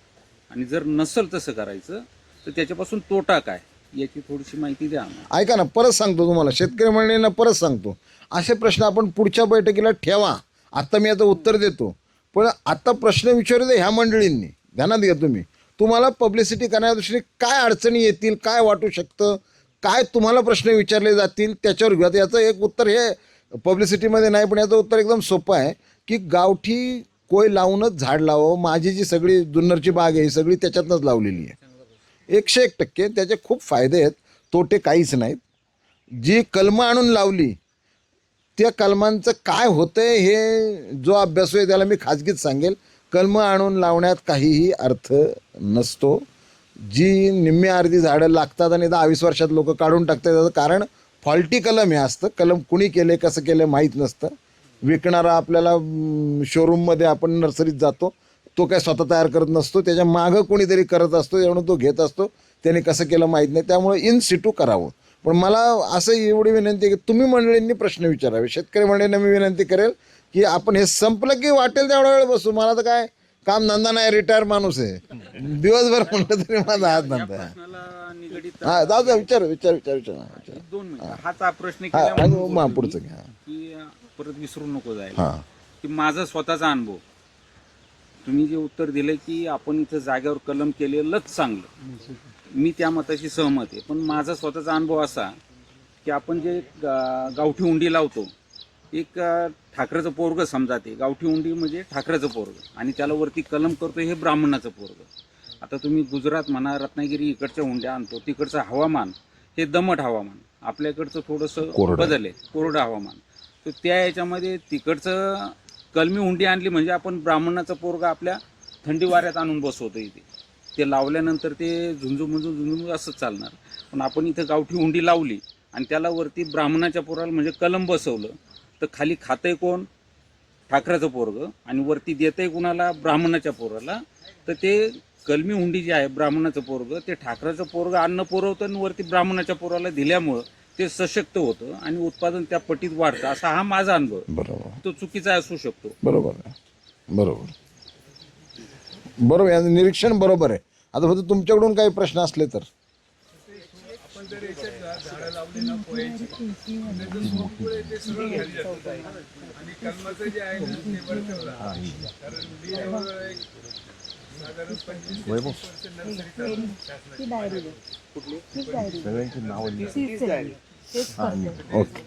आणि जर नसेल तसं करायचं तर त्याच्यापासून तोटा काय याची थोडीशी माहिती द्या. ऐका ना परत सांगतो तुम्हाला शेतकरी मंडळींना परत सांगतो. असे प्रश्न आपण पुढच्या बैठकीला ठेवा. आत्ता मी याचं उत्तर देतो पण आत्ता प्रश्न विचारू दे ह्या मंडळींनी. ध्यानात घ्या तुम्ही. तुम्हाला पब्लिसिटी करण्याच्या दृष्टीने काय अडचणी येतील काय वाटू शकतं काय तुम्हाला प्रश्न विचारले जातील त्याच्यावर घेऊयात. याचं एक उत्तर हे पब्लिसिटीमध्ये नाही पण याचं उत्तर एकदम सोपं आहे की गावठी कोय लावूनच झाड लावावं. माझी जी सगळी जुन्नरची बाग आहे ही सगळी त्याच्यातनंच लावलेली आहे. 101% त्याचे खूप फायदे आहेत तोटे काहीच नाहीत. जी कलमं आणून लावली त्या कलमांचं काय होतंय हे जो अभ्यास आहे त्याला मी खाजगीत सांगेल. कलमं आणून लावण्यात काहीही अर्थ नसतो. जी निम्मी अर्धी झाडं लागतात आणि 10-20 वर्षात लोक काढून टाकतात त्याचं कारण फॉल्टी कलम हे असतं. कलम कुणी केले कसं केलं माहीत नसतं. विकणारा आपल्याला शोरूममध्ये आपण नर्सरीत जातो तो काय स्वतः तयार करत नसतो. त्याच्या मागं कोणीतरी करत असतो त्यामुळे तो घेत असतो. त्याने कसं केलं माहीत नाही. त्यामुळे इन सिटू करावं. पण मला असं एवढी विनंती आहे की तुम्ही मंडळींनी प्रश्न विचारावे. शेतकरी मंडळींना मी विनंती करेल की आपण हे संपलं की वाटेल तेवढा वेळ बसू. मला तर काय काम धंदा नाही, रिटायर माणूस आहे. दिवसभर म्हणलं तरी माझा हात धंदा आहे. हा जाऊ द्या, विचार विचार विचार विचार. 2 मिनिटं हाचा प्रश्न हा केला आणि मग पुढचं घ्या. की परत विसरू नको जायला हां की माझा स्वतःचा अनुभव. तुम्ही जे उत्तर दिलं की आपण इथं जागेवर कलम केलेलंच चांगलं, मी त्या मताशी सहमत आहे. पण माझा स्वतःचा अनुभव असा की आपण जे गावठी उंडी लावतो, एक ठाकरेचं पोरगं समजा, ते गावठी उंडी म्हणजे ठाकरेचं पोरगं, आणि त्याला वरती कलम करतो हे ब्राह्मणाचं पोरगं. आता तुम्ही गुजरात म्हणा, रत्नागिरी इकडच्या हुंड्या आणतो, तिकडचं हवामान हे दमट हवामान, आपल्याकडचं थोडंसं बदल आहे, कोरडं हवामान. तर त्या याच्यामध्ये तिकडचं कलमी हुंडी आणली म्हणजे आपण ब्राह्मणाचं पोरगं आपल्या थंडी वाऱ्यात आणून बसवतो इथे. ते लावल्यानंतर ते झुंजू असंच चालणार. पण आपण इथं गावठी हुंडी लावली आणि त्याला वरती ब्राह्मणाच्या पोराला म्हणजे कलम बसवलं, तर खाली खातंय कोण? ठाकरेचं पोरगं, आणि वरती देतंय कुणाला? ब्राह्मणाच्या पोराला. तर ते कलमी हुंडी जी आहे, ब्राह्मणाचं पोरगं, ते ठाकरेचं पोरगं अन्न पुरवतं आणि वरती ब्राह्मणाच्या पोराला दिल्यामुळं ते सशक्त होतं आणि उत्पादन त्या पटीत वाढतं. असा हा माझा अनुभव. बरोबर, तो चुकीचा असू शकतो. बरोबर आहे, बरोबर बरोबर, याचं निरीक्षण बरोबर आहे. आता फक्त तुमच्याकडून काही प्रश्न असले तर. ओके,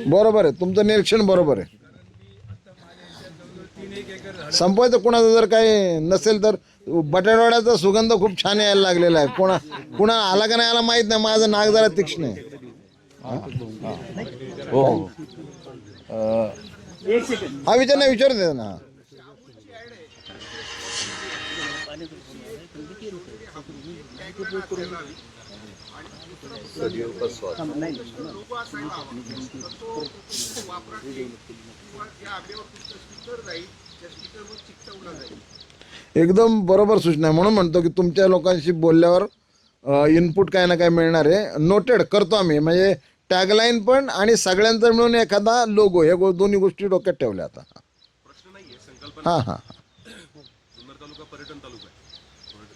बरोबर आहे, तुमचं निरीक्षण बरोबर आहे. संपवायचं कोणाचं जर काही नसेल तर. बटाटवड्याचा सुगंध खूप छान यायला लागलेला आहे. कुणा आला का नाही आला माहित नाही, माझं नाक जरा तीक्ष्ण आहे. हो हा विचार नाही, विचारू दे ना. एकदम बरोबर सूचना आहे. म्हणून म्हणतो की तुमच्या लोकांशी बोलल्यावर इनपुट काय ना काय मिळणार आहे. नोटेड करतो आम्ही, म्हणजे टॅगलाईन पण आणि सगळ्यांचं मिळून एखादा लोगो, हे दोन्ही गोष्टी डोक्यात ठेवल्या आता. हां हां जुन्नर तालुका पर्यटन तालुका आहे.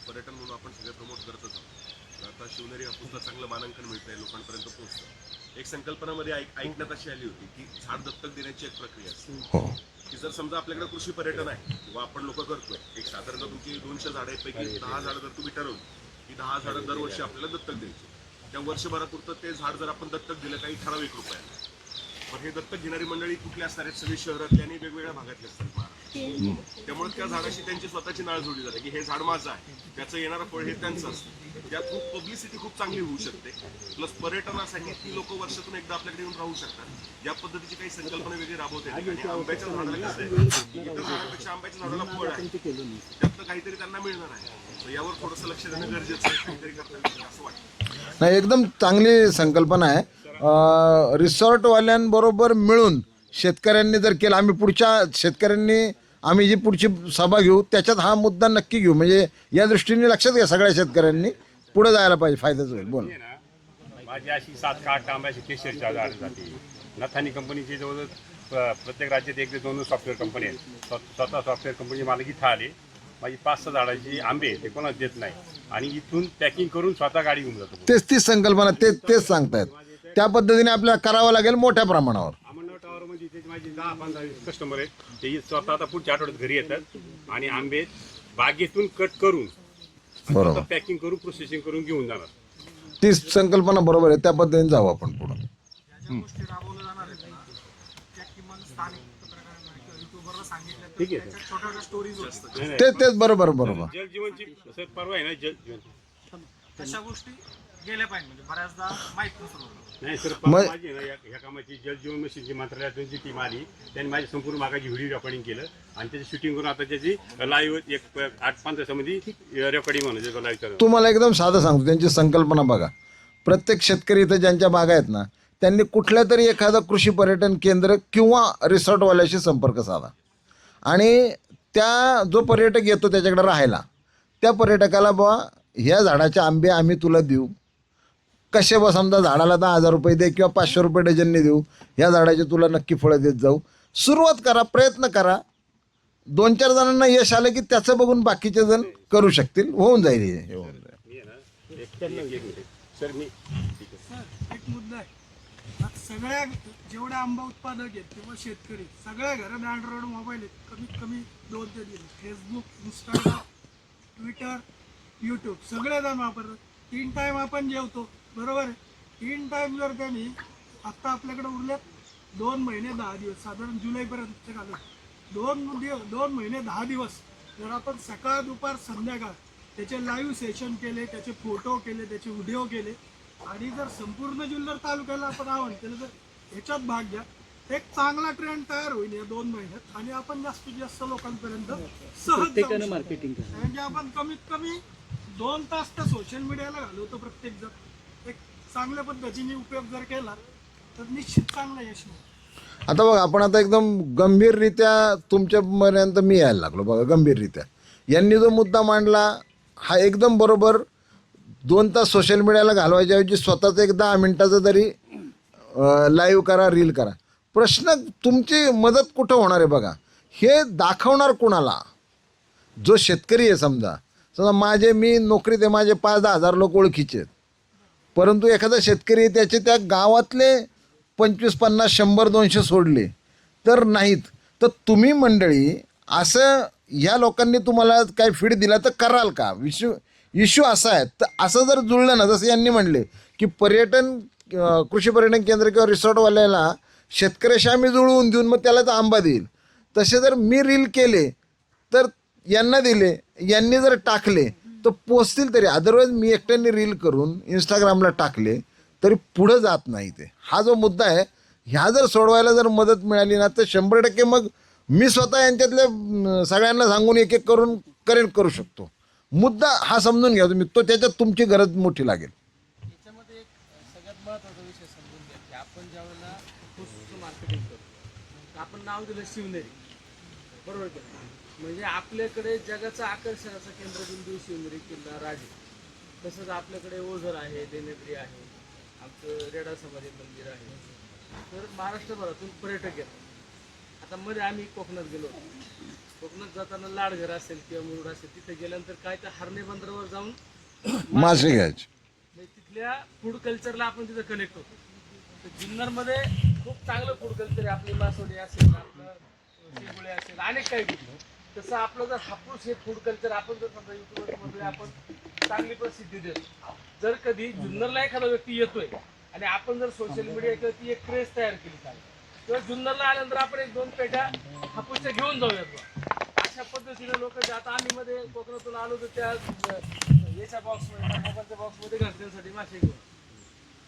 पर्यटन म्हणून आपण सगळे प्रमोट करतच आहोत. आता शिवनेरी हापूसला चांगलं मानांकन मिळतंय, लोकांपर्यंत पोहोचतं. एक संकल्पनामध्ये ऐकण्यात अशी आली होती की झाड दत्तक देण्याची एक प्रक्रिया असते. की जर समजा आपल्याकडे कृषी पर्यटन आहे किंवा आपण लोक करतोय, एक साधारणतः तुमची 200 झाडांपैकी 10 झाडं जर तुम्ही ठरवली की 10 झाडं दरवर्षी आपल्याला दत्तक द्यायची, त्या वर्षभरापुरतं ते झाड जर आपण दत्तक दिलं काही ठराविक रुपयाला, पण हे दत्तक घेणारी मंडळी कुठली असणार आहेत? सगळी शहरातली आणि वेगवेगळ्या भागातली असतात महाराष्ट्रात. त्यामुळे त्या झाडाशी त्यांची स्वतःची नाळ जोडली जाते की हे झाड माझं आहे, त्याचं येणारं फळ हे त्यांचं असतं. त्या थ्रू पब्लिसिटी खूप चांगली होऊ शकते. प्लस पर्यटनासाठी ती लोक वर्षातून एकदा आपल्याकडे येऊन राहू शकतात. या पद्धतीची काही संकल्पना वेगळी राबवते. आणि आंब्याच्या झाडाला कसं आहे, इतर झाडापेक्षा आंब्याच्या झाडाला फळ आहे, त्यातलं काहीतरी त्यांना मिळणार आहे. तर यावर थोडंसं लक्ष देणं गरजेचं आहे, काहीतरी करता येईल असं वाटतं. नाही, एकदम चांगली संकल्पना आहे. रिसॉर्टवाल्यांबरोबर मिळून शेतकऱ्यांनी जर केलं, आम्ही पुढच्या शेतकऱ्यांनी आम्ही जी पुढची सभा घेऊ त्याच्यात हा मुद्दा नक्की घेऊ. म्हणजे या दृष्टीने लक्षात घ्या, सगळ्या शेतकऱ्यांनी पुढे जायला पाहिजे, फायद्याच होईल. बोल. माझी अशी 7 का 8 आंब्याची केशरच्या झाड जाते. नथानी कंपनीची जवळजवळ प्रत्येक राज्यात 1 ते 2 सॉफ्टवेअर कंपनी आहेत. स्वतः सॉफ्टवेअर कंपनी मला इथं आले, माझी 5-6 झाडाची आंबे ते कोणाच देत नाही, आणि इथून पॅकिंग करून स्वतः गाडी घेऊन जातो. तीच संकल्पना तेच सांगतायत. त्या पद्धतीने आपल्याला करावं लागेल मोठ्या प्रमाणावर. अमरनाथ टावरमध्ये ते माझे 10-15 कस्टमर आहेत, ते स्वतः आता पुढच्या आठवड्यात घरी येतात आणि आंबे बागेतून कट करून बरोबर पॅकिंग करून प्रोसेसिंग करून घेऊन जाणार. तीच संकल्पना बरोबर आहे, त्या पद्धतीने जाऊ आपण पुढे. ठीक आहे, तेच बरोबर बरोबर. जल जीवनची सर परवा आहे ना, जल जीवन तशा गोष्टी गेल्या पाहिजे, म्हणजे बऱ्याचदा माहित नसतं. नाही सर, माझी ना ह्या कामाची जल जीवन मिशनची मंत्रालयातून जी टीम आली त्यांनी माझी संपूर्ण भागाची व्हिडिओ रेकॉर्डिंग केलं आणि त्याची शूटिंग करून आता त्याची लाईव्ह एक 8-5 तासामध्ये रेकॉर्डिंग होणं लाईव्ह. तुम्हाला एकदम साधं सांगतो, त्यांची संकल्पना बघा. प्रत्येक शेतकरी इथं ज्यांच्या बागा आहेत ना, त्यांनी कुठल्या तरी एखादं कृषी पर्यटन केंद्र किंवा रिसॉर्टवाल्याशी संपर्क साधा आणि त्या जो पर्यटक येतो त्याच्याकडे राहायला, त्या पर्यटकाला बुवा ह्या झाडाचे आंबे आम्ही तुला देऊ, कसे बा, समजा झाडाला 10,000 रुपये दे किंवा 500 रुपये डझनने देऊ, ह्या झाडाचे तुला नक्की फळं देत जाऊ. सुरुवात करा, प्रयत्न करा. 2-4 जणांना यश आलं की त्याचं बघून बाकीचे जण करू शकतील. होऊन जाईल हे होऊन जाईल. सर मी एक मुद्दा आहे. आता सगळ्या जेवढ्या आंबा उत्पादक आहेत किंवा शेतकरी सगळ्या घरात अँड्रॉइड मोबाईल आहेत. कमीत कमी 2 ते 3 फेसबुक, इंस्टाग्राम, ट्विटर, यूट्यूब सगळेजण वापरतात. 3 टाईम आपण जेवतो, बरोबर आहे. 3 टाईम जर त्यांनी आत्ता आपल्याकडे उरल्यात 2 महिने 10 दिवस, साधारण जुलैपर्यंत घालून 2 महिने 10 दिवस जर आपण सकाळ दुपार संध्याकाळ त्याचे लाईव्ह सेशन केले, त्याचे फोटो केले, त्याचे व्हिडिओ केले आणि जर संपूर्ण जुन्नर तालुक्याला आपण आवाहन केलं तर ह्याच्यात भाग घ्या. एक चांगला ट्रेंड तयार होईल या 2 महिन्यात आणि आपण जास्तीत जास्त लोकांपर्यंत सहज मार्केटिंग म्हणजे आपण कमीत कमी 2 तास तर सोशल मीडियाला घालवतो प्रत्येक जण. एक चांगल्या पद्धतीने उपयोग जर केला तर निश्चित चांगला यश मिळेल. आता बघा, आपण आता एकदम गंभीररित्या तुमच्यापर्यंत मी यायला लागलो. बघा, गंभीररित्या यांनी जो मुद्दा मांडला हा एकदम बरोबर. 2 तास सोशल मीडियाला घालवायच्या ऐवजी स्वतःचं एक 10 मिनिटाचं तरी लाईव्ह करा, रील करा. प्रश्न तुमची मदत कुठं होणार आहे बघा. हे दाखवणार कुणाला? जो शेतकरी आहे. समजा मी नोकरीत आहे, माझे 5-10 हजार लोक ओळखीचे आहेत, परंतु एखादा शेतकरी त्याचे त्या गावातले 25-50, 100-200 सोडले तर नाहीत. तर तुम्ही मंडळी असं ह्या लोकांनी तुम्हाला काय फीड दिला तर कराल का? इश्यू असा आहे. तर असं जर जुळलं ना, जसं यांनी म्हणले की कृषी पर्यटन केंद्र किंवा रिसॉर्टवाल्याला शेतकऱ्याशी आम्ही जुळवून देऊन मग त्याला तर आंबा देईल, तसे जर मी रील केले तर यांना दिले, यांनी जर टाकले तर पोचतील तरी. अदरवाईज मी एकट्याने रील करून इंस्टाग्रामला टाकले तरी पुढं जात नाही ते. हा जो मुद्दा आहे ह्या जर सोडवायला जर मदत मिळाली ना तर 100% मग मी स्वतः यांच्यातल्या सगळ्यांना सांगून एक एक करून करेक्ट करू शकतो. मुद्दा हा समजून घ्या तुम्ही, तो त्याच्यात तुमची गरज मोठी लागेल. याच्यामध्ये एक सगळ्यात महत्त्वाचा विषय समजून घ्या की आपण ज्या वेळेला ऊसाचं मार्केटिंग करतो आपण नाव दिलं शिवनेरी, बरोबर की नाही? म्हणजे आपल्याकडे जगाचं आकर्षणाचं केंद्रबिंदू शिवनेरी किल्ला राजे. तसंच आपल्याकडे ओझर आहे, देनेद्री आहे, आमचं रेडा समाधी मंदिर आहे. तर महाराष्ट्रभरातून पर्यटक येतात. आता मध्ये आम्ही कोकणात गेलो, कोकणात जाताना लाडघर असेल किंवा मुरुड असेल, तिथे गेल्यानंतर काय तर हरणे बंदरावर जाऊन मासे घ्यायचे. तिथल्या फूड कल्चरला आपण तिथं कनेक्ट होतो. तर जुन्नरमध्ये खूप चांगलं फूड कल्चर आहे. आपली मासवडी असेल, आपलं शेगुळे असेल, अनेक काही गोष्टी. तसं आपलं जर हापूस हे फूड कल्चर आपण जर समजा युट्यूबमध्ये आपण चांगली प्रसिद्धी देतो. जर कधी जुन्नरला एखादा व्यक्ती येतोय आणि आपण जर सोशल मीडिया किंवा ती एक क्रेज तयार केली चालेल किंवा जुन्नरला आल्यानंतर आपण 1-2 पेट्या हापूसच्या घेऊन जाऊयात. अशा पद्धतीने लोक जे आता आम्ही मध्ये कोकणातून आलो तर त्या याच्या बॉक्समध्ये, मोबाईलच्या बॉक्समध्ये घालण्यासाठी मासे घेऊन.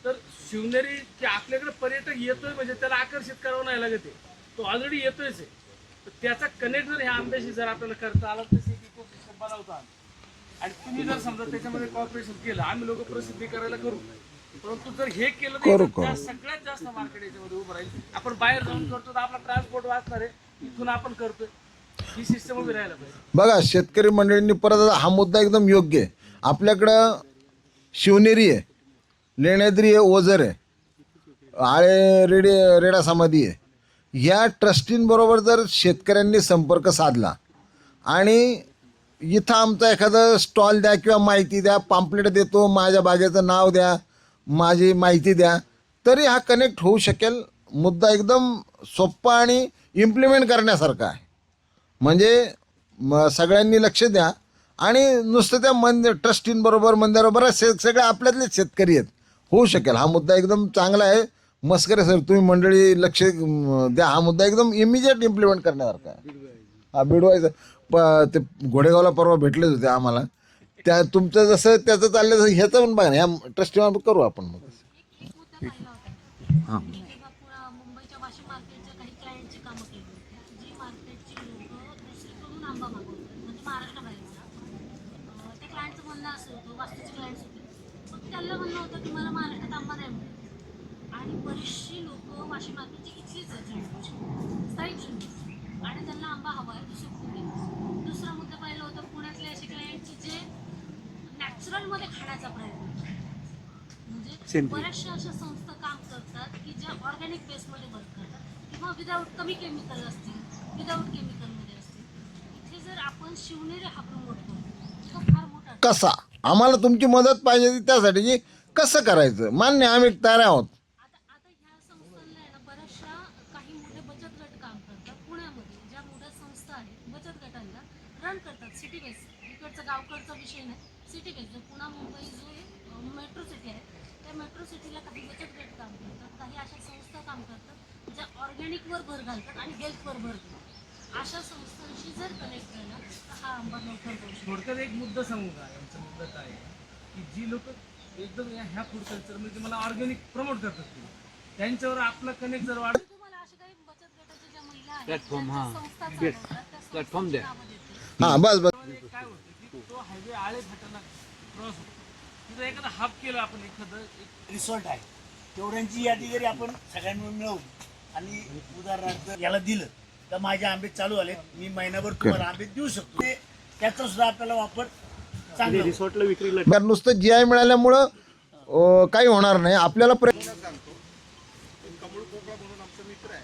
तर शिवनेरी की आपल्याकडे पर्यटक येतोय म्हणजे त्याला आकर्षित करावं नाही लागत आहे, तो ऑलरेडी येतोयच आहे. तर त्याचा कनेक्ट जर ह्या आंब्याशी जर आपल्याला करता आला तसे इकोसिस्टम बनवता आलं आणि तुम्ही जर समजा त्याच्यामध्ये कॉर्पोरेशन केलं, आम्ही लोक प्रसिद्धी करायला करू, परंतु जर हे केलं तर सगळ्यात जास्त मार्केट याच्यामध्ये उभं राहील. आपण बाहेर जाऊन करतो तर आपला ट्रान्सपोर्ट वाचणार आहे, इथून आपण करतोय, ही सिस्टम उभी राहायला पाहिजे. बघा, शेतकरी मंडळींनी परत हा मुद्दा एकदम योग्य आहे. आपल्याकडं शिवनेरी आहे, लेण्याद्री आहे, ओझर आहे, रेडा समाधी आहे. या ट्रस्टींबरोबर जर शेतकऱ्यांनी संपर्क साधला आणि इथं आमचा एखादा स्टॉल द्या किंवा माहिती द्या, पॅम्पलेट देतो, माझ्या बागेचं नाव द्या, माझी माहिती द्या, तरी हा कनेक्ट होऊ शकेल. मुद्दा एकदम सोप्पा आणि इम्प्लिमेंट करण्यासारखा आहे. म्हणजे सगळ्यांनी लक्ष द्या आणि नुसतं त्या ट्रस्टींबरोबर मंदिराबरोबर सगळे आपल्यातलेच शेतकरी आहेत, होऊ शकेल. हा मुद्दा एकदम चांगला आहे. मस्करे सर, तुम्ही मंडळी लक्ष द्या. हा मुद्दा एकदम इमिजिएट इम्प्लिमेंट करण्यासारखा आहे. हा बिडवायचं ते घोडेगावला परवा भेटलेच होते आम्हाला. त्या तुमचं जसं त्याचं चाललं तसं ह्याचं पण बघा, ह्या ट्रस्टीवर करू आपण मग. हां, मुंबईच्या वाशी मार्केटच्या काही क्लायंटची कामं केली होती, जी मार्केटची लोक दुसरीकडून आंबा मागवतात, म्हणजे महाराष्ट्राबाहेरचा. त्या क्लायंटचं म्हणणं असं होतं, वास्तूचे क्लायंट्स होते, मग त्यांना म्हणणं होतं की मला महाराष्ट्रात आंबा नाही मिळत. आणि बरीचशी लोक वाशी मार्केटची इथलीच आहेत, स्थायिक आणि त्यांना आंबा हवा आहे, दुसरं कुठे. दुसरा मुद्दा पाहिलं होतं पुण्यातले असे क्लायंटची जे नॅचरलमध्ये खाण्याचा प्रयत्न, म्हणजे बऱ्याचशा अशा संस्था काम करतात की ज्या ऑर्गॅनिक बेसमध्ये वर्क करतात, की किंवा विदाऊट कमी केमिकल असतील, विदाऊट केमिकलमध्ये असतील. इथे जर आपण शिवनेरी हा प्रमोट करू तो फार मोठा कसा आम्हाला तुमची मदत पाहिजे होती त्यासाठी की कसं करायचं मान्य आम्ही तयार आहोत. आता ह्या संस्थांना आहे ना बऱ्याचशा काही मोठे बचत गट काम करतात पुण्यामध्ये. ज्या मोठ्या संस्था आहेत बचत गटांना रन करतात सिटी बेस. इकडचा गावकडचा विषय नाही, सिटी बेस. जो पुणा मुंबई जो मेट्रो सिटी आहे त्या मेट्रो सिटीला काही बचत गट काम करतात, काही अशा संस्था काम करतात ज्या ऑर्गॅनिकवर भर घालतात आणि हेल्थवर भर देतात. अशा संस्थांशी जर कनेक्ट केला तर हा आंबा लवकर जाऊ शकतो. थोडक्यात एक मुद्दा सांगू का? यांचा मुद्दा काय आहे की जी लोक एकदम ह्या फूड कल्चरमध्ये मला ऑर्गॅनिक प्रमोट करतात त्यांच्यावर आपला कनेक्ट जर वाढ तुम्हाला अशा काही बचत गटाच्या ज्या महिला आहेत प्लॅटफॉर्म संस्था चालवतात त्या प्लॅटफॉर्म द्या. हां बस बस काय होतं की तो हायवे आळे फाटाला क्रॉस होतो. तिथं एखादा हब केलं आपण एखादं रिसॉर्ट आहे तेवढ्यांची यादी जरी आपण सगळ्यांना मिळवून आणि उदाहरणार्थ याला दिलं तर माझे आंबे चालू आले, मी महिनाभर तुम्हाला आंबे देऊ शकतो. त्याचा सुद्धा आपल्याला वापर चांगला होईल. रिसॉर्टला विक्रीला बरं नुसतं GI मिळाल्यामुळं काही होणार नाही आपल्याला सांगतो कमळ कोकळा म्हणून आमचा मित्र आहे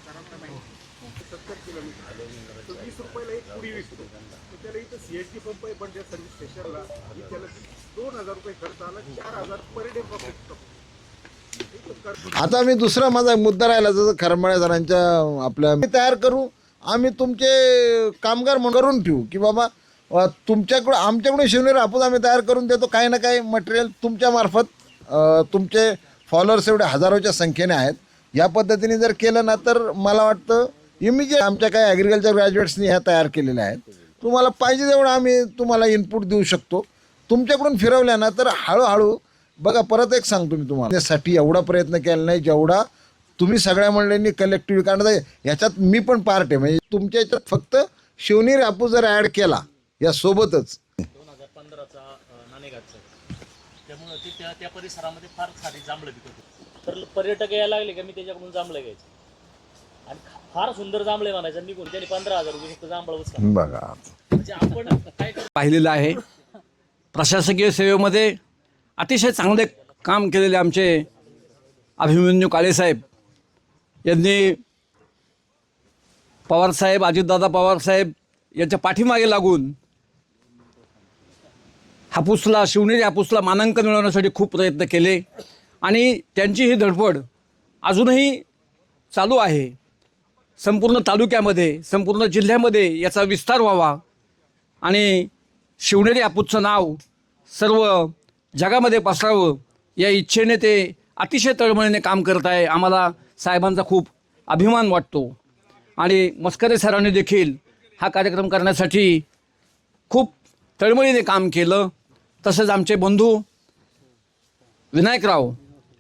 सरांना माहिती 70 किलोमीटर 20 रुपयाला एक पुडी विकतो. त्याला इथं CSD पंप आहे बंड्या सर्व्हिस स्टेशनला. त्याला 2000 रुपये खर्च आला, 4000 पर डे प्रॉफिट. आता मी दुसरा माझा मुद्दा राहिला जसं खरमाळे सरांच्या आपल्या तयार करू आम्ही तुमचे कामगार म्हणून करून ठेवू की बाबा तुमच्याकडून आमच्याकडून शिवनेरी हापूस आम्ही तयार करून देतो. काही ना काही मटेरियल तुमच्यामार्फत तुमचे फॉलोअर्स एवढे हजारोच्या संख्येने आहेत. या पद्धतीने जर केलं ना तर मला वाटतं इमिजिएट आमच्या काही ॲग्रिकल्चर ग्रॅज्युएट्सनी ह्या तयार केलेल्या आहेत. तुम्हाला पाहिजे तेवढं आम्ही तुम्हाला इनपुट देऊ शकतो. तुमच्याकडून फिरवल्या ना तर हळूहळू बघा परत एक सांगतो मी तुम्हाला त्यासाठी एवढा प्रयत्न केला नाही जेवढा तुम्ही सगळ्या मंडळींनी कलेक्टिव्ह. कारण याच्यात मी पण पार्ट आहे. म्हणजे तुमच्या याच्यात फक्त शिवनेरी हापूस जर ॲड केला या सोबतच 2015चा नाणेगाठचा त्यामुळं ते त्या परिसरामध्ये फार सारी जांभळं पिकत होती. तर पर्यटक यायला लागले का मी त्याच्याकडून जांभळं घ्यायचं आणि फार सुंदर जांभळे म्हणायचं निघून त्यांनी 15,000 रुपये फक्त जांभळं उचला. बघा म्हणजे आपण काय पाहिलेलं आहे. प्रशासकीय सेवेमध्ये अतिशय चांगले काम केलेले आमचे अभिमन्यू काळेसाहेब यांनी पवारसाहेब अजितदादा पवारसाहेब यांच्या पाठीमागे लागून हापूसला शिवनेरी हापूसला मानांकन मिळवण्यासाठी खूप प्रयत्न केले आणि त्यांची ही धडपड अजूनही चालू आहे. संपूर्ण तालुक्यामध्ये संपूर्ण जिल्ह्यामध्ये याचा विस्तार व्हावा आणि शिवनेरी हापूसचं नाव सर्व जगामध्ये पसरावं या इच्छेने ते अतिशय तळमळीने काम करत आहे. आम्हाला साहेबांचा खूप अभिमान वाटतो आणि मस्करे सरांनी देखील हा कार्यक्रम करण्यासाठी खूप तळमळीने काम केलं. तसेच आमचे बंधू विनायकराव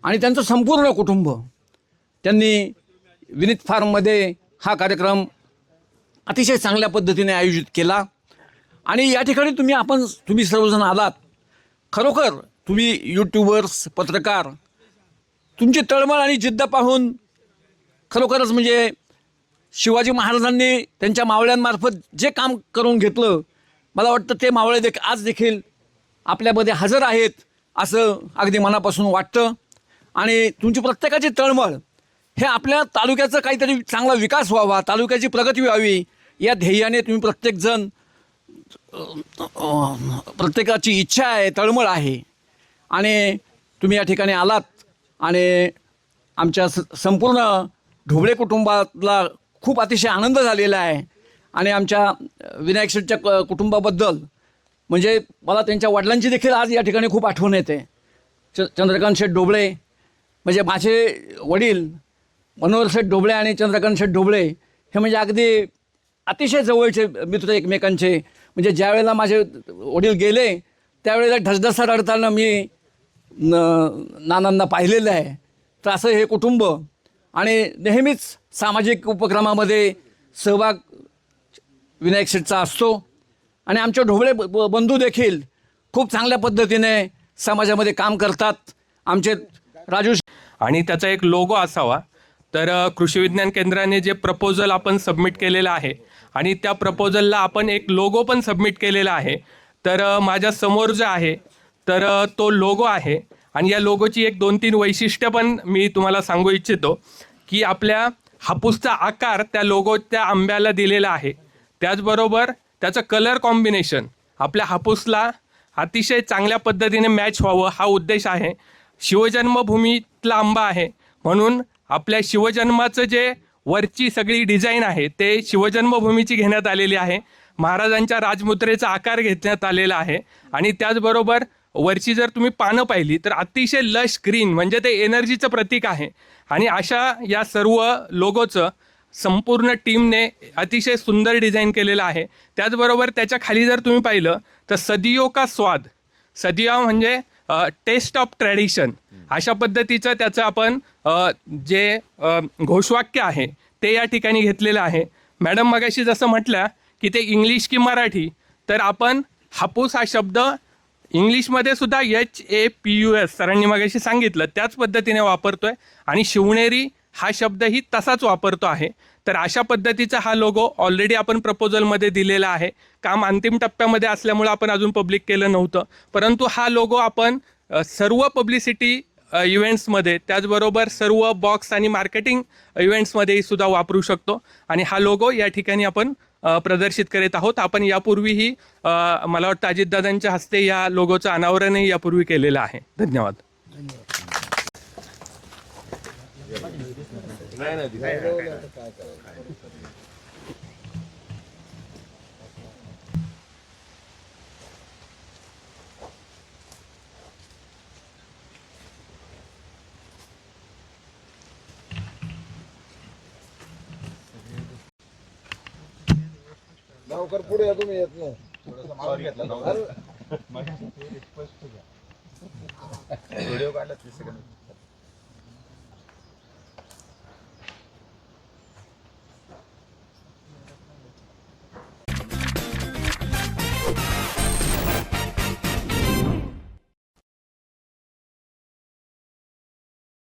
आणि त्यांचं संपूर्ण कुटुंब त्यांनी विनीत फार्ममध्ये हा कार्यक्रम अतिशय चांगल्या पद्धतीने आयोजित केला आणि या ठिकाणी तुम्ही सर्वजण आलात. खरोखर तुम्ही यूट्यूबर्स पत्रकार तुमची तळमळ आणि जिद्द पाहून खरोखरच म्हणजे शिवाजी महाराजांनी त्यांच्या मावळ्यांमार्फत जे काम करून घेतलं मला वाटतं ते मावळे आज देखील आपल्यामध्ये हजर आहेत असं अगदी मनापासून वाटतं. आणि तुमची प्रत्येकाची तळमळ हे आपल्या तालुक्याचा काहीतरी चांगला विकास व्हावा तालुक्याची प्रगती व्हावी या ध्येयाने तुम्ही प्रत्येकजण प्रत्येकाची इच्छा आहे तळमळ आहे आणि तुम्ही या ठिकाणी आलात आणि आमच्या संपूर्ण ढोबळे कुटुंबाला खूप अतिशय आनंद झालेला आहे. आणि आमच्या विनायक शेठच्या कुटुंबाबद्दल म्हणजे मला त्यांच्या वडिलांची देखील आज या ठिकाणी खूप आठवण येते. चंद्रकांत शेठ ढोबळे म्हणजे माझे वडील मनोहर शेठ ढोबळे आणि चंद्रकांत शेठ ढोबळे हे म्हणजे अगदी अतिशय जवळचे मित्र एकमेकांचे. म्हणजे ज्यावेळेला माझे वडील गेले त्यावेळेला ढसढसा रडताना मी नानांना पाहिलेलं आहे. तर असं हे कुटुंब आणि नेहमीच सामाजिक उपक्रमामध्ये सहभाग विनायक शेठचा असतो आणि आमचे ढोबळे बंधू देखील खूप चांगल्या पद्धतीने समाजामध्ये काम करतात. आमचे राजू आणि त्याचा एक लोगो असावा. तर कृषी विज्ञान केंद्राने जे प्रपोजल आपण सबमिट केलेलं आहे आणि त्या प्रपोजलला आपण एक लोगो पण सबमिट केलेला आहे. तर माझ्या समोर जे आहे तर तो लोगो आहे आणि या लोगोची एक 2-3 वैशिष्ट्य पण मी तुम्हाला सांगू इच्छितो की आपल्या हापूसचा आकार त्या लोगो त्या आंब्याला दिलेला आहे. त्याचबरोबर त्याचं कलर कॉम्बिनेशन आपल्या हापूसला अतिशय चांगल्या पद्धतीने मॅच व्हावं हा उद्देश आहे. शिवजन्मभूमीतला आंबा आहे म्हणून आपल्या शिवजन्माचं जे वरची सगळी डिझाईन आहे ते शिवजन्मभूमीची घेण्यात आलेली आहे. महाराजांच्या राजमुद्रेचा आकार घेण्यात आलेला आहे आणि त्याचबरोबर वरची जर तुम्ही पानं पाहिली तर अतिशय लश ग्रीन म्हणजे ते एनर्जीचं प्रतीक आहे. आणि अशा या सर्व लोगोचं संपूर्ण टीमने अतिशय सुंदर डिझाईन केलेलं आहे. त्याचबरोबर त्याच्या खाली जर तुम्ही पाहिलं तर सदियो का स्वाद, सदिया म्हणजे टेस्ट ऑफ ट्रॅडिशन, अशा पद्धतीचं त्याचं आपण जे घोषवाक्य आहे ते या ठिकाणी घेतलेलं आहे. मॅडम मगाशी जसं म्हटलं की ते इंग्लिश की मराठी, तर आपण हापूस हा शब्द इंग्लिशमध्ये सुद्धा HAPUS सरांनी मगाशी सांगितलं त्याच पद्धतीने वापरतोय आणि शिवनेरी हा शब्दही तसाच वापरतो आहे. तर अशा पद्धतीचा हा लोगो ऑलरेडी आपण प्रपोजलमध्ये दिलेला आहे. काम अंतिम टप्प्यामध्ये असल्यामुळे आपण अजून पब्लिक केलं नव्हतं, परंतु हा लोगो आपण सर्व पब्लिसिटी इव्हेंट्समध्ये त्याचबरोबर सर्व बॉक्स आणि मार्केटिंग इव्हेंट्समध्येही सुद्धा वापरू शकतो आणि हा लोगो या ठिकाणी आपण प्रदर्शित करीत आहोत. आपण यापूर्वीही मला वाटतं अजितदादांच्या हस्ते या लोगोचं अनावरणही यापूर्वी केलेलं आहे. धन्यवाद. लवकर पुढे या तुम्ही, येत नाही व्हिडिओ काढला 30 सेकंद.